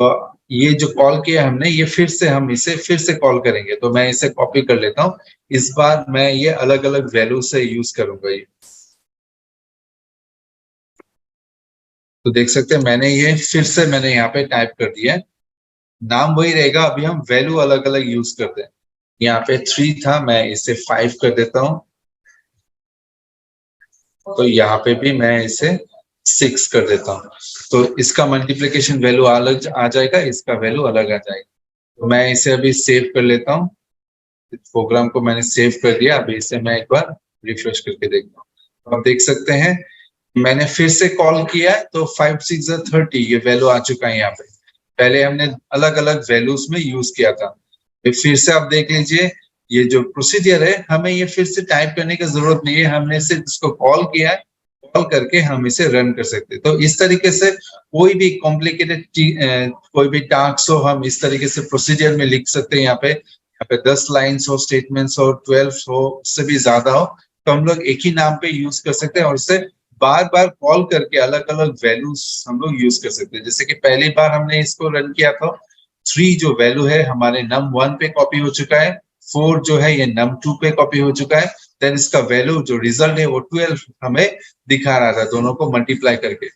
तो ये जो कॉल किया हमने, ये हम इसे फिर से कॉल करेंगे। तो मैं इसे कॉपी कर लेता हूँ। इस बार मैं ये अलग अलग वैल्यू से यूज करूंगा ये। तो देख सकते हैं मैंने ये फिर से मैंने यहाँ पे टाइप कर दिया है। नाम वही रहेगा, अभी हम वैल्यू अलग अलग यूज करते हैं। यहाँ पे 3 था, मैं इसे 5 कर देता हूँ। तो यहाँ पे भी मैं इसे 6 कर देता हूँ। तो इसका मल्टीप्लिकेशन वैल्यू अलग आ जाएगा, इसका वैल्यू अलग आ जाएगा। तो मैं इसे अभी सेव कर लेता हूँ। प्रोग्राम को मैंने सेव कर दिया। अभी इसे मैं एक बार रिफ्रेश करके देखता हूँ। आप देख सकते हैं मैंने फिर से कॉल किया है, तो 5 6 30 ये वैल्यू आ चुका है यहाँ पे। पहले हमने अलग अलग वैल्यूज में यूज किया था। फिर से आप देख लीजिए, ये जो प्रोसीजर है, हमें ये फिर से टाइप करने की जरूरत नहीं है। हमने सिर्फ इसको कॉल किया है, कॉल करके हम इसे रन कर सकते हैं। तो इस तरीके से कोई भी कॉम्प्लिकेटेड कोई भी टास्क हो, हम इस तरीके से प्रोसीजर में लिख सकते हैं। यहाँ पे 10 लाइन्स हो, स्टेटमेंट्स हो, 12 हो, उससे भी ज्यादा हो, तो हम लोग एक ही नाम पे यूज कर सकते हैं और इसे बार बार कॉल करके अलग अलग वैल्यूज हम लोग यूज कर सकते हैं। जैसे कि पहली बार हमने इसको रन किया था, 3 जो वैल्यू है हमारे num1 पे कॉपी हो चुका है, 4 जो है ये num2 पे कॉपी हो चुका है। देन इसका वैल्यू जो रिजल्ट है वो 12 हमें दिखा रहा था, दोनों को मल्टीप्लाई करके।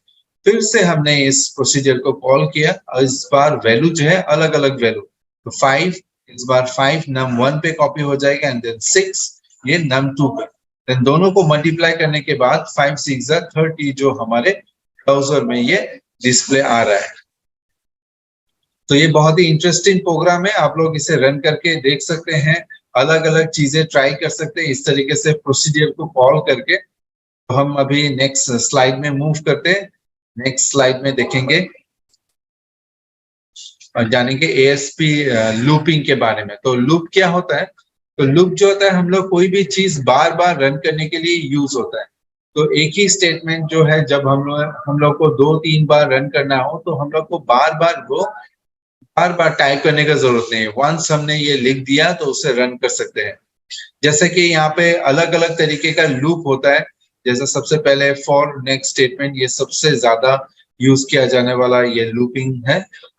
फिर से हमने इस प्रोसीजर को कॉल किया और इस बार वैल्यू जो है अलग अलग वैल्यू, तो 5, इस बार 5 num1 पे कॉपी हो जाएगा एंड देन 6 ये num2 पे। देन दोनों को मल्टीप्लाई करने के बाद 5 6 30 जो हमारे ब्राउजर में ये डिस्प्ले आ रहा है। तो ये बहुत ही इंटरेस्टिंग प्रोग्राम है, आप लोग इसे रन करके देख सकते हैं, अलग अलग चीजें ट्राई कर सकते हैं इस तरीके से प्रोसीजर को कॉल करके। तो हम अभी नेक्स्ट स्लाइड में मूव करते हैं। नेक्स्ट स्लाइड में देखेंगे और जानेंगे ASP लूपिंग के बारे में। तो लूप क्या होता है? तो लूप जो होता है, हम लोग कोई भी चीज बार बार रन करने के लिए यूज होता है। तो एक ही स्टेटमेंट जो है, जब हम लोग को 2-3 बार रन करना हो, तो हम लोग को बार बार टाइप करने का जरूरत नहीं है। वंस हमने ये लिख दिया तो उसे रन कर सकते हैं। जैसे कि यहाँ पे अलग अलग तरीके का लूप होता है। जैसे सबसे पहले फॉर नेक्स्ट स्टेटमेंट, ये सबसे ज्यादा यूज किया जाने वाला ये लूपिंग है।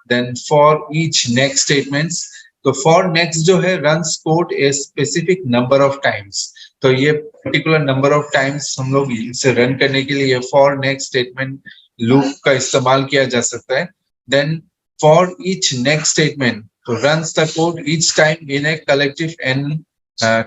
Then for each next statements, तो फॉर नेक्स्ट जो है runs code a specific number of times. तो ये पर्टिकुलर नंबर ऑफ टाइम्स हम लोग इसे रन करने के लिए फॉर नेक्स्ट स्टेटमेंट लूप का इस्तेमाल किया जा सकता है। Then for each next statement to runs the code each time in a collective n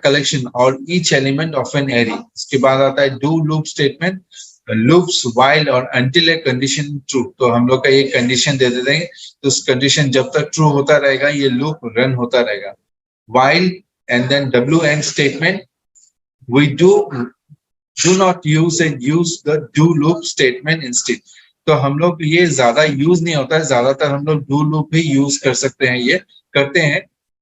collection or each element of an array। इसके बाद आता है do loop statement, loops while और until a condition true। तो हम लोग का ये कंडीशन दे देते हैं, तो उस कंडीशन जब तक ट्रू होता रहेगा ये लूप रन होता रहेगा। while and then wn statement, we do not use the do loop statement instead। तो हम लोग ये ज्यादा यूज नहीं होता है, ज्यादातर हम लोग डू लूप ही यूज कर सकते हैं, ये करते हैं।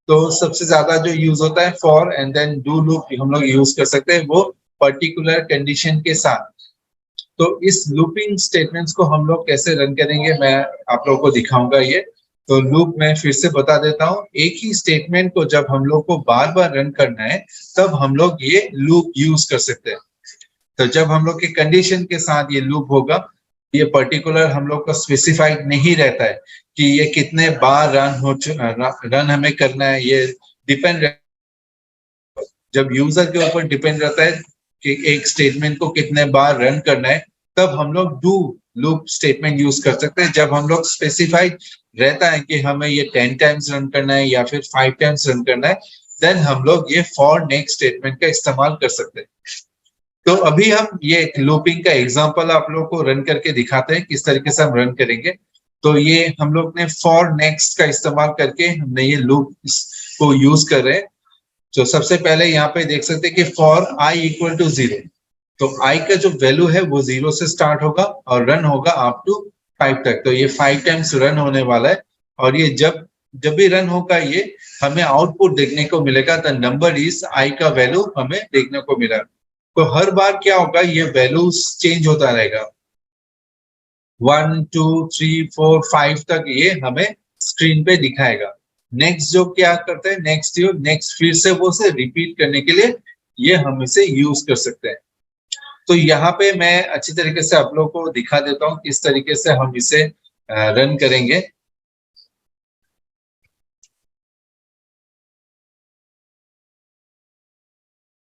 तो सबसे ज्यादा जो यूज होता है for and then do loop हम लोग यूज कर सकते हैं, वो पर्टिकुलर कंडीशन के साथ। तो इस लूपिंग स्टेटमेंट्स को हम लोग कैसे रन करेंगे, मैं आप लोगों को दिखाऊंगा ये। तो लूप मैं फिर से बता देता हूँ, एक ही स्टेटमेंट को जब हम लोग को बार बार रन करना है, तब हम लोग ये लूप यूज कर सकते हैं। तो जब हम लोग के कंडीशन के साथ ये लूप होगा, ये पर्टिकुलर हम लोग का स्पेसिफाइड नहीं रहता है कि ये कितने बार रन हमें करना है। ये डिपेंड, जब यूजर के ऊपर डिपेंड रहता है कि एक स्टेटमेंट को कितने बार रन करना है, तब हम लोग डू लूप स्टेटमेंट यूज कर सकते हैं। जब हम लोग स्पेसिफाइड रहता है कि हमें ये 10 टाइम्स रन करना है या फिर 5 टाइम्स रन करना है, देन हम लोग ये फॉर नेक्स्ट स्टेटमेंट का इस्तेमाल कर सकते हैं। तो अभी हम ये लूपिंग का एग्जांपल आप लोगों को रन करके दिखाते हैं, किस तरीके से हम रन करेंगे। तो ये हम लोग ने फॉर नेक्स्ट का इस्तेमाल करके हमने ये लूप को यूज कर रहे हैं। तो सबसे पहले यहाँ पे देख सकते हैं कि फॉर i = 0। तो i का जो वैल्यू है वो 0 से स्टार्ट होगा और रन होगा अप टू 5 तक। तो ये 5 टाइम्स रन होने वाला है और ये जब जब भी रन होगा ये हमें आउटपुट देखने को मिलेगा, द नंबर इज i का वैल्यू हमें देखने को मिला। तो हर बार क्या होगा, ये वैल्यूज चेंज होता रहेगा, 1 2 3 4 5 तक ये हमें स्क्रीन पे दिखाएगा। नेक्स्ट जो क्या करते हैं, नेक्स्ट फिर से वो से रिपीट करने के लिए ये हम इसे यूज कर सकते हैं। तो यहाँ पे मैं अच्छी तरीके से आप लोगों को दिखा देता हूँ किस तरीके से हम इसे रन करेंगे।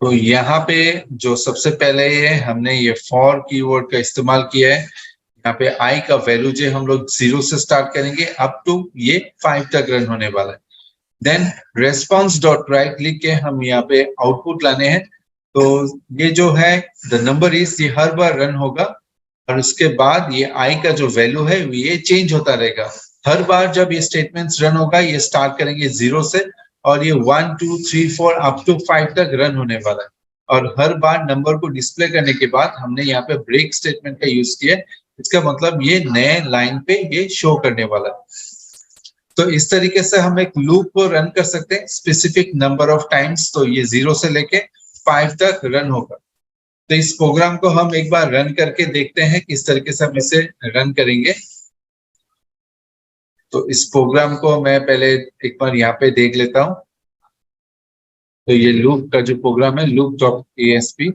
तो यहाँ पे जो सबसे पहले हमने ये फॉर कीवर्ड का इस्तेमाल किया है। यहाँ पे i का वैल्यू जो हम लोग 0 से स्टार्ट करेंगे अप टू ये 5 तक रन होने वाला है। देन रेस्पॉन्स डॉट राइट लिख के हम यहाँ पे आउटपुट लाने हैं। तो ये जो है द नंबर इज, ये हर बार रन होगा और उसके बाद ये i का जो वैल्यू है ये चेंज होता रहेगा। हर बार जब ये स्टेटमेंट्स रन होगा ये स्टार्ट करेंगे 0 से और ये 1 2 3 4 अप टू 5 तक रन होने वाला है। और हर बार नंबर को डिस्प्ले करने के बाद हमने यहाँ पे ब्रेक स्टेटमेंट का यूज किया है। इसका मतलब ये नए लाइन पे ये शो करने वाला है। तो इस तरीके से हम एक लूप को रन कर सकते हैं स्पेसिफिक नंबर ऑफ टाइम्स। तो ये 0 से लेके 5 तक रन होगा। तो इस प्रोग्राम को हम एक बार रन करके देखते हैं किस तरीके से हम इसे रन करेंगे। तो इस प्रोग्राम को मैं पहले एक बार यहाँ पे देख लेता हूँ। तो ये लूप का जो प्रोग्राम है loop.asp,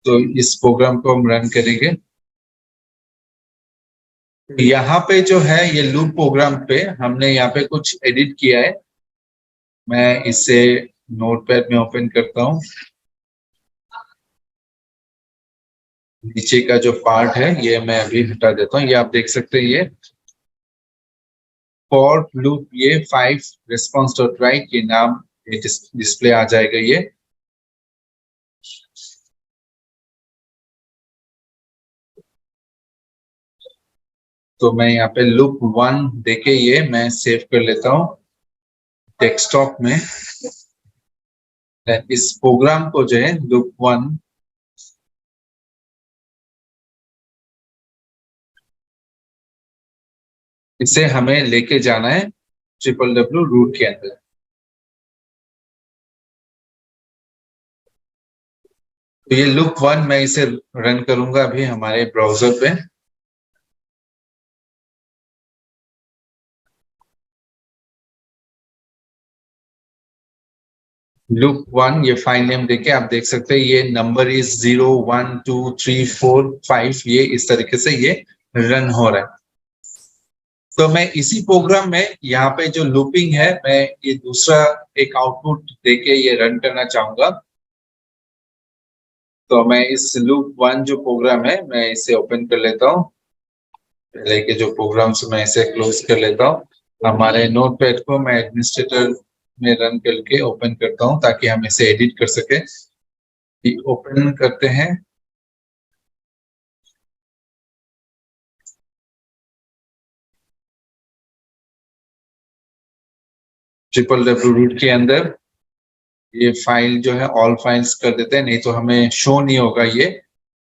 तो इस प्रोग्राम को हम रन करेंगे। यहाँ पे जो है ये लूप प्रोग्राम पे हमने यहाँ पे कुछ एडिट किया है। मैं इसे नोटपैड में ओपन करता हूँ। नीचे का जो पार्ट है ये मैं अभी हटा देता हूँ। ये आप देख सकते हैं ये फॉर लूप, ये 5 रेस्पॉन्स डॉट राइट ये नाम डिस्प्ले आ जाएगा ये। तो मैं यहाँ पे लूप 1 देके ये मैं सेव कर लेता हूँ डेस्कटॉप में। इस प्रोग्राम को जो है लूप 1 इसे हमें लेके जाना है www रूट के अंदर। तो ये लूप 1 मैं इसे रन करूंगा अभी हमारे ब्राउजर पे। लूप 1 ये फाइल नेम देके आप देख सकते हैं ये नंबर इज 0 1 2 3 4 5, ये इस तरीके से ये रन हो रहा है। तो मैं इसी प्रोग्राम में यहाँ पे जो लूपिंग है मैं ये दूसरा एक आउटपुट देके ये रन करना चाहूंगा। तो मैं इस लूप 1 जो प्रोग्राम है मैं इसे ओपन कर लेता हूँ। पहले के जो प्रोग्राम से मैं इसे क्लोज कर लेता हूँ। हमारे नोटपैड को मैं एडमिनिस्ट्रेटर में रन करके ओपन करता हूँ ताकि हम इसे एडिट कर सके। ओपन करते हैं। www रूट के अंदर ये फाइल जो है ऑल फाइल्स कर देते हैं, नहीं तो हमें शो नहीं होगा ये।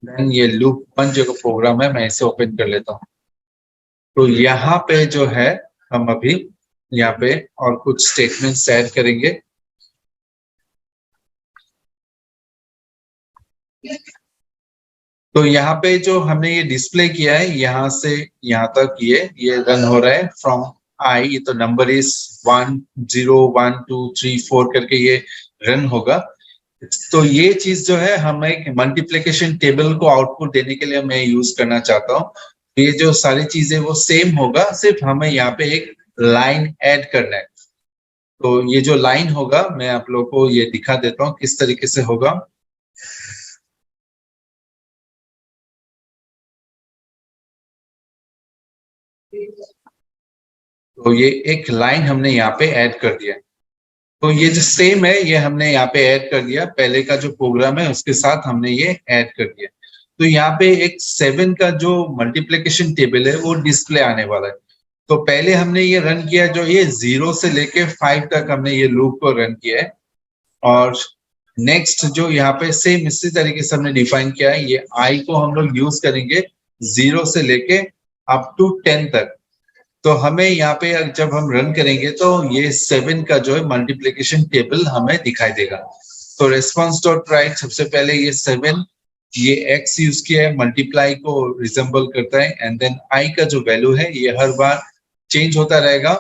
देन ये लूप 1 जो प्रोग्राम है मैं इसे ओपन कर लेता हूँ। तो यहाँ पे जो है हम अभी यहाँ पे और कुछ स्टेटमेंट्स ऐड करेंगे। तो यहाँ पे जो हमने ये डिस्प्ले किया है यहाँ से यहाँ तक ये रन हो रहा है फ्रॉम आई। ये तो नंबर इज 1 0 1 2 3 4 करके ये रन होगा। तो ये चीज जो है हम एक मल्टीप्लिकेशन टेबल को आउटपुट देने के लिए मैं यूज करना चाहता हूँ। ये जो सारी चीजें वो सेम होगा, सिर्फ हमें यहाँ पे एक लाइन ऐड करना है। तो ये जो लाइन होगा मैं आप लोगों को ये दिखा देता हूँ किस तरीके से होगा। तो ये एक लाइन हमने यहाँ पे ऐड कर दिया। तो ये जो सेम है ये हमने यहाँ पे ऐड कर दिया, पहले का जो प्रोग्राम है उसके साथ हमने ये ऐड कर दिया। तो यहाँ पे एक 7 का जो मल्टीप्लिकेशन टेबल है वो डिस्प्ले आने वाला है। तो पहले हमने ये रन किया जो ये 0 से लेके 5 तक हमने ये लूप को रन किया है। और नेक्स्ट जो यहाँ पे सेम इसी तरीके से हमने डिफाइन किया है, ये आई को हम लोग यूज करेंगे 0 से लेके अप टू 10 तक। तो हमें यहाँ पे जब हम रन करेंगे तो ये 7 का जो है मल्टीप्लिकेशन टेबल हमें दिखाई देगा। तो रेस्पॉन्स डॉट राइट सबसे पहले ये 7, ये x यूज किया है, मल्टीप्लाई को रिजेंबल करता है, एंड देन i का जो वैल्यू है ये हर बार चेंज होता रहेगा,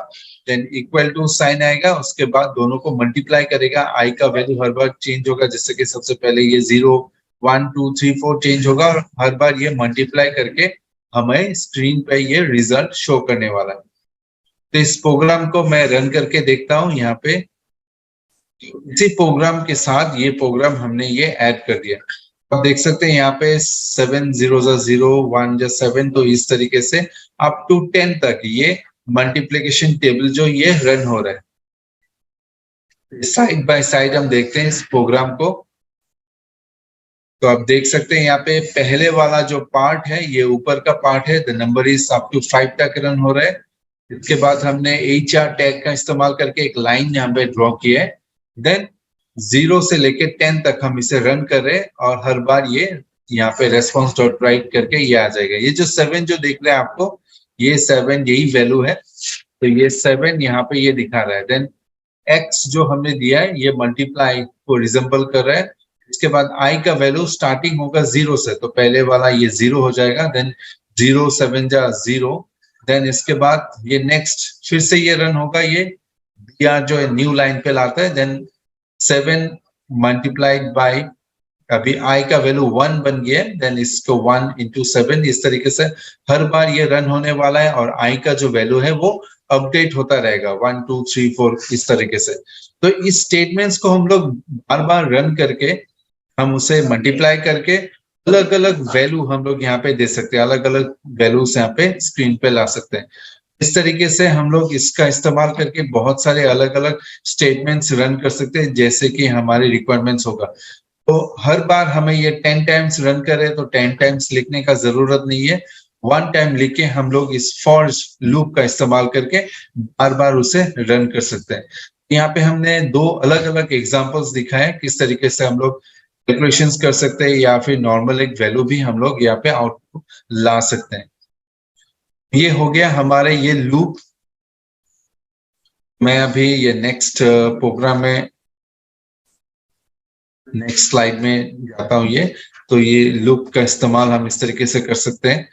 देन इक्वल टू साइन आएगा, उसके बाद दोनों को मल्टीप्लाई करेगा, i का वैल्यू हर बार चेंज होगा, जैसे कि सबसे पहले ये 0 1 2 3 4 चेंज होगा, और हर बार ये मल्टीप्लाई करके हमें स्क्रीन पे ये रिजल्ट शो करने वाला है। तो इस प्रोग्राम को मैं रन करके देखता हूं। यहाँ पे इसी प्रोग्राम के साथ ये प्रोग्राम हमने ये ऐड कर दिया। आप देख सकते हैं यहाँ पे 7 0 0 1 7, तो इस तरीके से अप टू 10 तक ये मल्टीप्लिकेशन टेबल जो ये रन हो रहा है। साइड बाय साइड हम देखते हैं इस प्रोग्राम को। तो आप देख सकते हैं यहाँ पे पहले वाला जो पार्ट है ये ऊपर का पार्ट है, the number is up to 5 तक रन हो रहा है। इसके बाद हमने HR टैग का इस्तेमाल करके एक लाइन यहाँ पे ड्रॉ किया है, देन 0 से लेके 10 तक हम इसे रन कर रहे हैं, और हर बार ये यहाँ पे रेस्पॉन्स डॉट राइट करके ये आ जाएगा। ये जो 7 जो देख रहे हैं आपको, ये 7 यही वैल्यू है, तो ये 7 यहाँ पे ये दिखा रहा है। देन x जो हमने दिया है ये मल्टीप्लाई को रिजेंबल कर रहा है। इसके बाद i का वैल्यू स्टार्टिंग होगा 0 से, तो पहले वाला ये 0 हो जाएगा, देन 0 7 जा 0, देन इसके बाद ये नेक्स्ट फिर से ये रन होगा, ये या जो है न्यू लाइन पे लाता है, देन 7 मल्टीप्लाइड बाय, अभी i का वैल्यू 1 बन गया है, देन इसको 1 इंटू 7, इस तरीके से हर बार ये रन होने वाला है, और i का जो वैल्यू है वो अपडेट होता रहेगा 1 2 3 4 इस तरीके से। तो इस स्टेटमेंट्स को हम लोग बार बार रन करके हम उसे मल्टीप्लाई करके अलग अलग वैल्यू हम लोग यहाँ पे दे सकते हैं, अलग अलग वैल्यूज यहाँ पे स्क्रीन पे ला सकते हैं। इस तरीके से हम लोग इसका इस्तेमाल करके बहुत सारे अलग अलग स्टेटमेंट्स रन कर सकते हैं, जैसे कि हमारी रिक्वायरमेंट्स होगा। तो हर बार हमें ये 10 टाइम्स रन करें तो 10 टाइम्स लिखने का जरूरत नहीं है, 1 टाइम लिख के हम लोग इस फॉर लूप का इस्तेमाल करके बार बार उसे रन कर सकते हैं। यहाँ पे हमने 2 अलग अलग एग्जांपल्स दिखाए किस तरीके से हम लोग कैलकुलेशंस कर सकते हैं, या फिर नॉर्मल एक वैल्यू भी हम लोग यहाँ पे आउटपुट ला सकते हैं। ये हो गया हमारे ये लूप। मैं अभी ये नेक्स्ट प्रोग्राम में नेक्स्ट स्लाइड में जाता हूँ। ये तो ये लूप का इस्तेमाल हम इस तरीके से कर सकते हैं।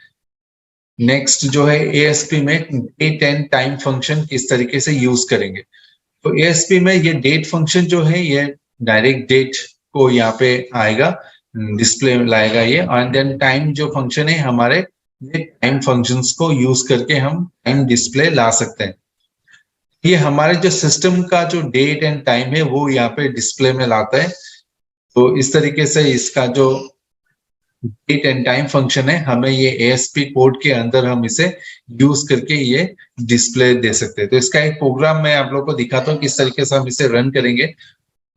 नेक्स्ट जो है ASP में डेट एंड टाइम फंक्शन किस तरीके से यूज करेंगे। तो ASP में ये डेट फंक्शन जो है ये डायरेक्ट डेट को यहाँ पे आएगा, डिस्प्ले में लाएगा ये, एंड देन टाइम जो फंक्शन है हमारे, ये टाइम फंक्शंस को यूज करके हम टाइम डिस्प्ले ला सकते हैं। ये हमारे जो सिस्टम का जो डेट एंड टाइम है वो यहाँ पे डिस्प्ले में लाता है। तो इस तरीके से इसका जो डेट एंड टाइम फंक्शन है हमें ये ASP कोड के अंदर हम इसे यूज करके ये डिस्प्ले दे सकते हैं। तो इसका एक प्रोग्राम मैं आप लोगों को दिखाता हूँ किस तरीके से हम इसे रन करेंगे।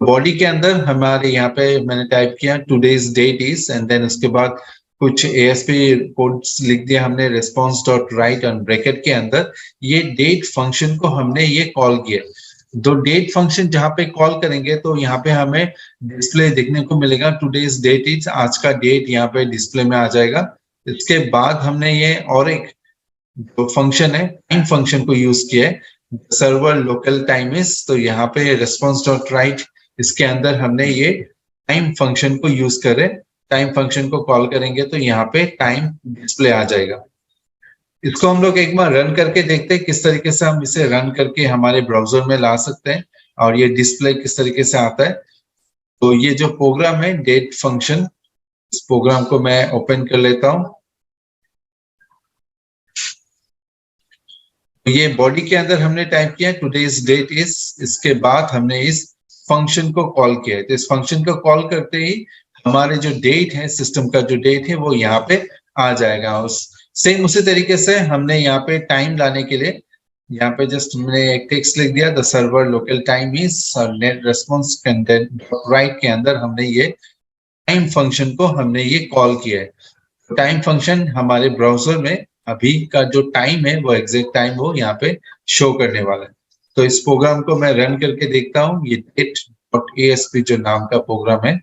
बॉडी के अंदर हमारे यहाँ पे मैंने टाइप किया today's date is, and then उसके बाद कुछ ASP कोड्स लिख दिया हमने response dot write on bracket के अंदर। ये डेट फंक्शन को हमने ये कॉल किया। तो डेट फंक्शन जहां पे कॉल करेंगे तो यहाँ पे हमें डिस्प्ले देखने को मिलेगा टुडेज डेट इज, आज का डेट यहाँ पे डिस्प्ले में आ जाएगा। इसके बाद हमने ये और एक जो फंक्शन है टाइम फंक्शन को यूज किया है, सर्वर लोकल टाइम इज, तो यहाँ पे रेस्पॉन्स डॉट राइट इसके अंदर हमने ये टाइम फंक्शन को यूज करे, टाइम फंक्शन को कॉल करेंगे तो यहाँ पे टाइम डिस्प्ले आ जाएगा। इसको हम लोग एक बार रन करके देखते हैं किस तरीके से हम इसे रन करके हमारे ब्राउजर में ला सकते हैं और ये डिस्प्ले किस तरीके से आता है। तो ये जो प्रोग्राम है डेट फंक्शन, इस प्रोग्राम को मैं ओपन कर लेता हूं। ये बॉडी के अंदर हमने टाइप किया टुडेज डेट इज, इसके बाद हमने इस फंक्शन को कॉल किया है। तो इस फंक्शन को कॉल करते ही हमारे जो डेट है, सिस्टम का जो डेट है वो यहाँ पे आ जाएगा। सेम उसी तरीके से हमने यहाँ पे टाइम लाने के लिए यहाँ पे जस्ट मैंने एक टेक्स्ट लिख दिया, the server local time is net response right के अंदर हमने ये टाइम फंक्शन को हमने ये कॉल किया है। टाइम फंक्शन हमारे ब्राउजर में अभी का जो टाइम है वो एग्जैक्ट टाइम वो यहाँ पे शो करने वाला है। तो इस प्रोग्राम को मैं रन करके देखता हूँ। ये डेट ASP जो नाम का प्रोग्राम है,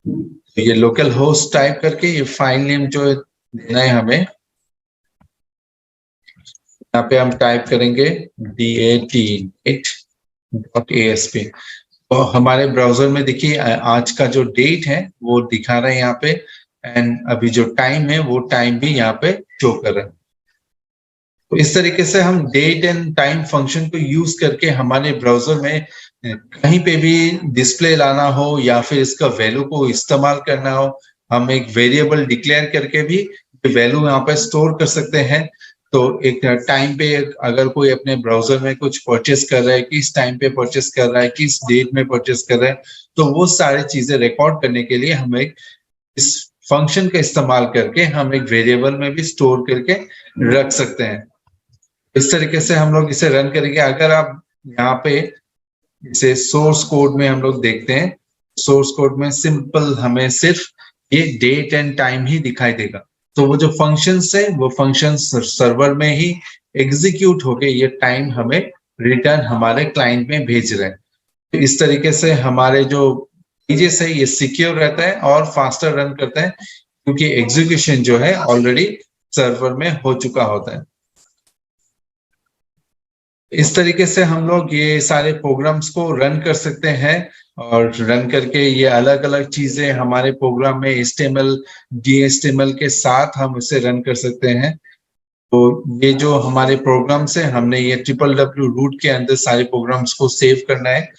तो ये लोकल होस्ट टाइप करके ये फाइल नेम जो देना है हमें, यहाँ पे हम टाइप करेंगे dat.asp। तो हमारे ब्राउजर में देखिए आज का जो डेट है वो दिखा रहा है यहाँ पे, एंड अभी जो टाइम है वो टाइम भी यहाँ पे शो कर रहा है। तो इस तरीके से हम डेट एंड टाइम फंक्शन को यूज करके हमारे ब्राउजर में कहीं पे भी डिस्प्ले लाना हो या फिर इसका वैल्यू को इस्तेमाल करना हो, हम एक वेरिएबल डिक्लेयर करके भी वैल्यू यहाँ पे स्टोर कर सकते हैं। तो एक टाइम पे अगर कोई अपने ब्राउजर में कुछ परचेस कर रहा है, किस टाइम पे परचेस कर रहा है, किस डेट में परचेस कर रहा है, तो वो सारी चीजें रिकॉर्ड करने के लिए हम एक इस फंक्शन का इस्तेमाल करके हम एक वेरिएबल में भी स्टोर करके रख सकते हैं। इस तरीके से हम लोग इसे रन करेंगे। अगर आप यहाँ पे इसे सोर्स कोड में हम लोग देखते हैं, सोर्स कोड में सिंपल हमें सिर्फ ये डेट एंड टाइम ही दिखाई देगा। तो वो जो फंक्शंस है वो फंक्शंस सर्वर में ही एग्जीक्यूट होके ये टाइम हमें रिटर्न हमारे क्लाइंट में भेज रहे हैं। तो इस तरीके से हमारे जो पेजेस है ये सिक्योर रहता है और फास्टर रन करता है, क्योंकि एग्जीक्यूशन जो है ऑलरेडी सर्वर में हो चुका होता है। इस तरीके से हम लोग ये सारे प्रोग्राम्स को रन कर सकते हैं, और रन करके ये अलग अलग चीजें हमारे प्रोग्राम में HTML DHTML के साथ हम इसे रन कर सकते हैं। तो ये जो हमारे प्रोग्राम्स है, हमने ये www रूट के अंदर सारे प्रोग्राम्स को सेव करना है।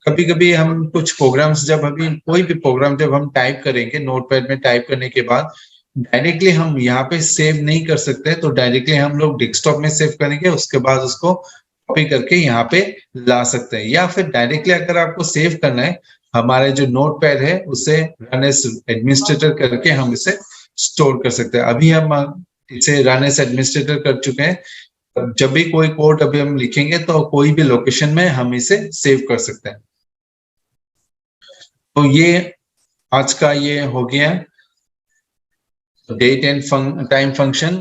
कभी कभी हम कुछ प्रोग्राम्स कोई भी प्रोग्राम जब हम टाइप करेंगे नोटपैड में, टाइप करने के बाद डायरेक्टली हम यहाँ पे सेव नहीं कर सकते, तो डायरेक्टली हम लोग डेस्कटॉप में सेव करेंगे, उसके बाद उसको कॉपी करके यहाँ पे ला सकते हैं। या फिर डायरेक्टली अगर आपको सेव करना है, हमारे जो नोटपैड है उसे रन एज एडमिनिस्ट्रेटर करके हम इसे स्टोर कर सकते हैं। अभी हम इसे रन एज एडमिनिस्ट्रेटर कर चुके हैं। जब भी कोई कोड अभी हम लिखेंगे तो कोई भी लोकेशन में हम इसे सेव कर सकते हैं। तो ये आज का ये हो गया डेट एंड टाइम फंक्शन।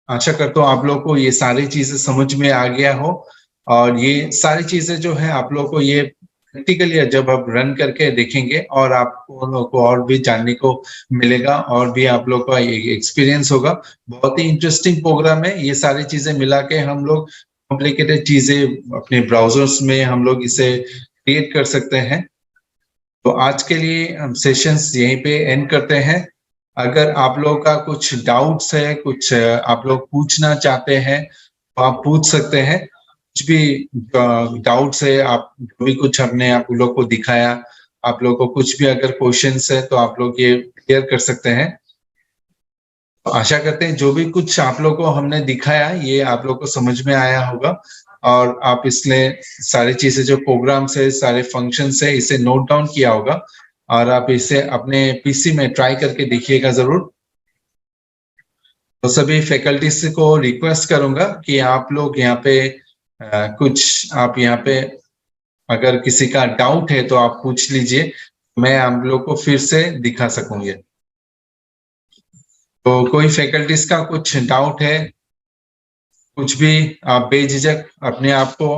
आशा करता हूँ आप लोग को ये सारी चीजें समझ में आ गया हो, और ये सारी चीजें जो है आप लोग को ये प्रैक्टिकली जब आप रन करके देखेंगे और आपको को और भी जानने को मिलेगा, और भी आप लोग का एक्सपीरियंस होगा। बहुत ही इंटरेस्टिंग प्रोग्राम है। ये सारी चीजें मिला के हम लोग कॉम्प्लिकेटेड चीजें अपने ब्राउजर्स में हम लोग इसे क्रिएट कर सकते हैं। तो आज के लिए हम सेशंस यहीं पे एंड करते हैं। अगर आप लोगों का कुछ डाउट्स है, कुछ आप लोग पूछना चाहते हैं तो आप पूछ सकते हैं। कुछ भी डाउट्स है, आप जो भी कुछ हमने आप लोग को दिखाया, आप लोग को कुछ भी अगर क्वेश्चंस है तो आप लोग ये क्लियर कर सकते हैं। तो आशा करते हैं जो भी कुछ आप लोग को हमने दिखाया ये आप लोग को समझ में आया होगा, और आप इसलिए सारी चीजें जो प्रोग्राम्स है, सारे फंक्शंस है, इसे नोट डाउन किया होगा, और आप इसे अपने पीसी में ट्राई करके देखिएगा जरूर। तो सभी फैकल्टीज को रिक्वेस्ट करूंगा कि आप लोग यहाँ पे कुछ आप यहाँ पे अगर किसी का डाउट है तो आप पूछ लीजिए, मैं आप लोग को फिर से दिखा सकूंगी। तो कोई फैकल्टीज का कुछ डाउट है, कुछ भी आप बेझिझक अपने आप को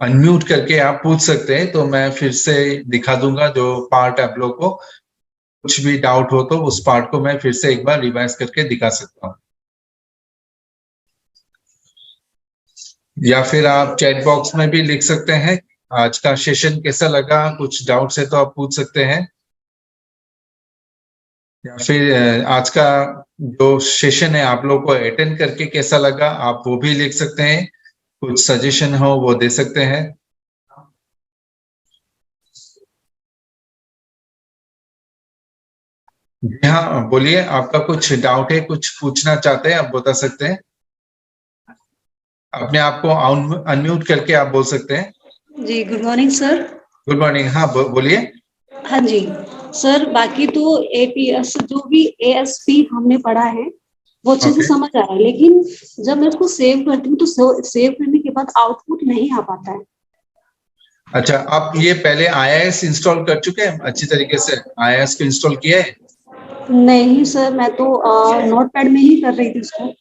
अनम्यूट करके आप पूछ सकते हैं, तो मैं फिर से दिखा दूंगा जो पार्ट आप लोग को कुछ भी डाउट हो तो उस पार्ट को मैं फिर से एक बार रिवाइज करके दिखा सकता हूँ। या फिर आप चैट बॉक्स में भी लिख सकते हैं आज का सेशन कैसा लगा, कुछ डाउट्स है तो आप पूछ सकते हैं। या फिर आज का जो सेशन है आप लोग को अटेंड करके कैसा लगा, आप वो भी लिख सकते हैं। कुछ सजेशन हो वो दे सकते हैं। हाँ बोलिए, आपका कुछ डाउट है, कुछ पूछना चाहते हैं, आप बता सकते हैं। अपने आप को अनम्यूट करके आप बोल सकते हैं। जी good morning sir. Good morning. हाँ बोलिए। हाँ जी सर, बाकी तो एपीएस जो भी एएसपी हमने पढ़ा है वो अच्छे से समझ आ रहा है, लेकिन जब मैं उसको सेव करती हूँ तो सेव करने के बाद आउटपुट नहीं आ पाता है। अच्छा, आप ये पहले IIS इंस्टॉल कर चुके हैं अच्छी तरीके से? IIS को इंस्टॉल किया है? नहीं सर, मैं तो नोटपैड में ही कर रही थी उसको।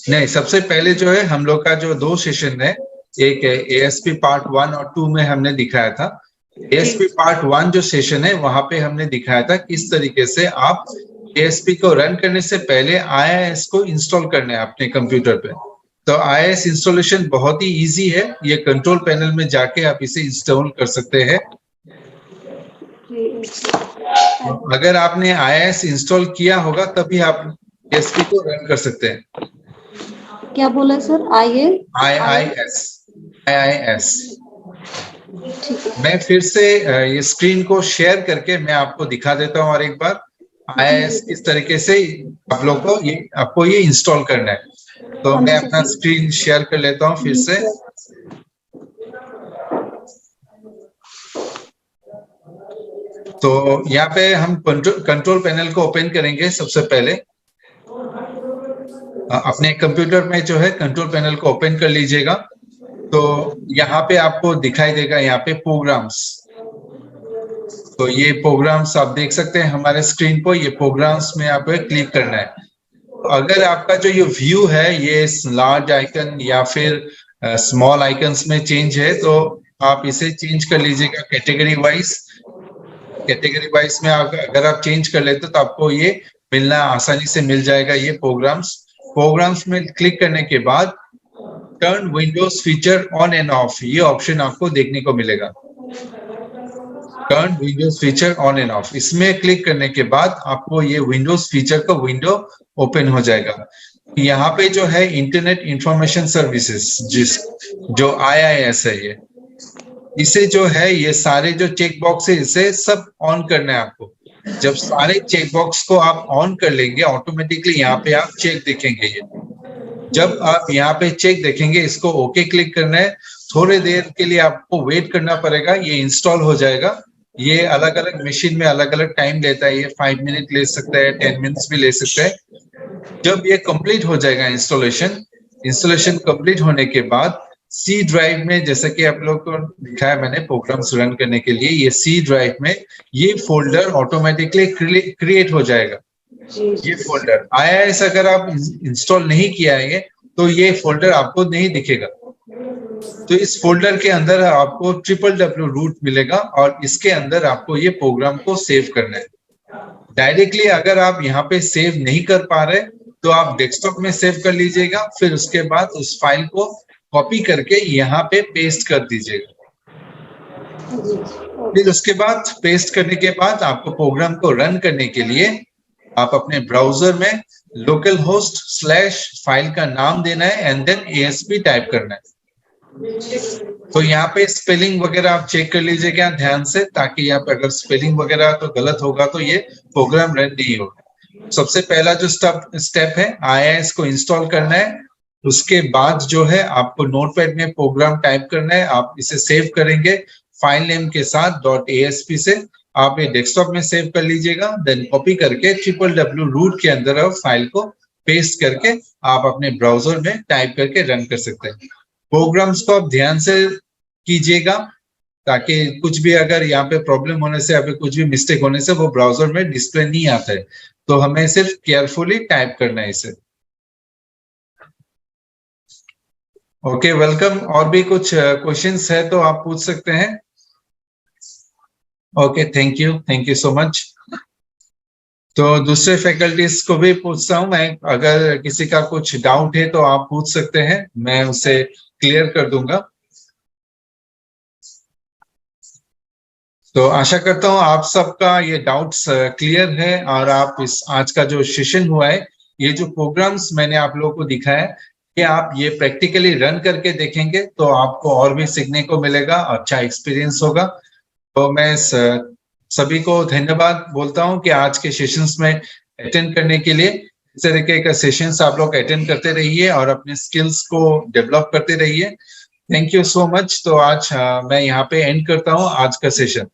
नहीं, सबसे पहले जो है हम लोग का जो 2 सेशन है, एक ASP पार्ट 1 और 2 में हमने दिखाया था। ASP पार्ट 1 जो सेशन है वहां पे हमने दिखाया था किस तरीके से आप ASP को रन करने से पहले IIS को इंस्टॉल करना है अपने कंप्यूटर पे। तो IIS इंस्टॉलेशन बहुत ही इजी है, ये कंट्रोल पैनल में जाके आप इसे इंस्टॉल कर सकते हैं। अगर आपने IIS इंस्टॉल किया होगा तभी आप ASP को रन कर सकते हैं। क्या बोला सर? IIS। ठीक है। मैं फिर से ये स्क्रीन को शेयर करके मैं आपको दिखा देता हूँ और एक बार IIS किस तरीके से आप लोग को आपको ये इंस्टॉल करना है। तो मैं अपना स्क्रीन शेयर कर लेता हूँ फिर से। तो यहाँ पे हम कंट्रोल पैनल को ओपन करेंगे। सबसे पहले अपने कंप्यूटर में जो है कंट्रोल पैनल को ओपन कर लीजिएगा। तो यहाँ पे आपको दिखाई देगा यहाँ पे प्रोग्राम्स। तो ये प्रोग्राम्स आप देख सकते हैं हमारे स्क्रीन पर। ये प्रोग्राम्स में आपको क्लिक करना है। अगर आपका जो ये व्यू है ये लार्ज आइकन या फिर स्मॉल आइकन्स में चेंज है तो आप इसे चेंज कर लीजिएगा कैटेगरी वाइज। कैटेगरी वाइज में अगर आप चेंज कर लेते तो आपको ये मिलना आसानी से मिल जाएगा। ये प्रोग्राम्स में क्लिक करने के बाद turn Windows feature on end of, ये ऑप्शन आपको देखने को मिलेगा। Turn Windows feature on end of, इसमें क्लिक करने के बाद आपको ये विंडोज फीचर का विंडो ओपन हो जाएगा। यहाँ पे जो है इंटरनेट इंफॉर्मेशन सर्विसेज जो IIS है, ये इसे जो है ये सारे जो चेक बॉक्स है इसे सब ऑन करना है आपको। जब सारे चेक बॉक्स को आप ऑन कर लेंगे ऑटोमेटिकली यहाँ पे आप चेक देखेंगे। ये जब आप यहाँ पे चेक देखेंगे इसको ओके क्लिक करना है। थोड़ी देर के लिए आपको वेट करना पड़ेगा, ये इंस्टॉल हो जाएगा। ये अलग अलग मशीन में अलग अलग टाइम लेता है। ये 5 मिनट ले सकता है, 10 मिनट्स भी ले सकता है। जब ये कंप्लीट हो जाएगा इंस्टॉलेशन कंप्लीट होने के बाद C ड्राइव में, जैसे कि आप लोग को दिखाया मैंने प्रोग्राम्स रन करने के लिए, ये C ड्राइव में ये फोल्डर ऑटोमेटिकली क्रिएट हो जाएगा। ये फोल्डर IIS अगर आप इंस्टॉल नहीं किया है तो ये फोल्डर आपको नहीं दिखेगा। तो इस फोल्डर के अंदर आपको www रूट मिलेगा और इसके अंदर आपको ये प्रोग्राम को सेव करना है। डायरेक्टली अगर आप यहाँ पे सेव नहीं कर पा रहे तो आप डेस्कटॉप में सेव कर लीजिएगा। फिर उसके बाद उस फाइल को कॉपी करके यहाँ पे पेस्ट कर दीजिएगा। फिर उसके बाद पेस्ट करने के बाद आपको प्रोग्राम को रन करने के लिए आप अपने ब्राउजर में लोकल होस्ट / फाइल का नाम देना है एंड देन ASP टाइप करना है। तो यहाँ पे स्पेलिंग वगैरह आप चेक कर लीजिएगा ध्यान से, ताकि यहाँ पे अगर स्पेलिंग वगैरह तो गलत होगा तो ये प्रोग्राम रन नहीं होगा। सबसे पहला जो स्टेप है IIS को इंस्टॉल करना है। उसके बाद जो है आपको नोटपैड में प्रोग्राम टाइप करना है। आप इसे सेव करेंगे फाइल नेम के साथ .asp से। आप ये डेस्कटॉप में सेव कर लीजिएगा, देन कॉपी करके www रूट के अंदर फाइल को पेस्ट करके आप अपने ब्राउजर में टाइप करके रन कर सकते हैं। प्रोग्राम्स को आप ध्यान से कीजिएगा ताकि कुछ भी अगर यहाँ पे प्रॉब्लम होने से या फिर कुछ भी मिस्टेक होने से वो ब्राउजर में डिस्प्ले नहीं आता है। तो हमें सिर्फ केयरफुली टाइप करना है इसे। Okay, welcome. और भी कुछ क्वेश्चंस है तो आप पूछ सकते हैं। Okay, thank you so much. तो दूसरे फैकल्टीज को भी पूछता हूं मैं, अगर किसी का कुछ डाउट है तो आप पूछ सकते हैं, मैं उसे क्लियर कर दूंगा। तो आशा करता हूं आप सबका ये डाउट्स क्लियर है और आप इस आज का जो सेशन हुआ है, ये जो प्रोग्राम्स मैंने आप लोगों को दिखाया है, कि आप ये प्रैक्टिकली रन करके देखेंगे तो आपको और भी सीखने को मिलेगा, अच्छा एक्सपीरियंस होगा। तो मैं सभी को धन्यवाद बोलता हूं कि आज के सेशंस में अटेंड करने के लिए। इस तरीके का सेशंस आप लोग अटेंड करते रहिए और अपने स्किल्स को डेवलप करते रहिए। Thank you so much. तो आज मैं यहाँ पे एंड करता हूँ आज का सेशन।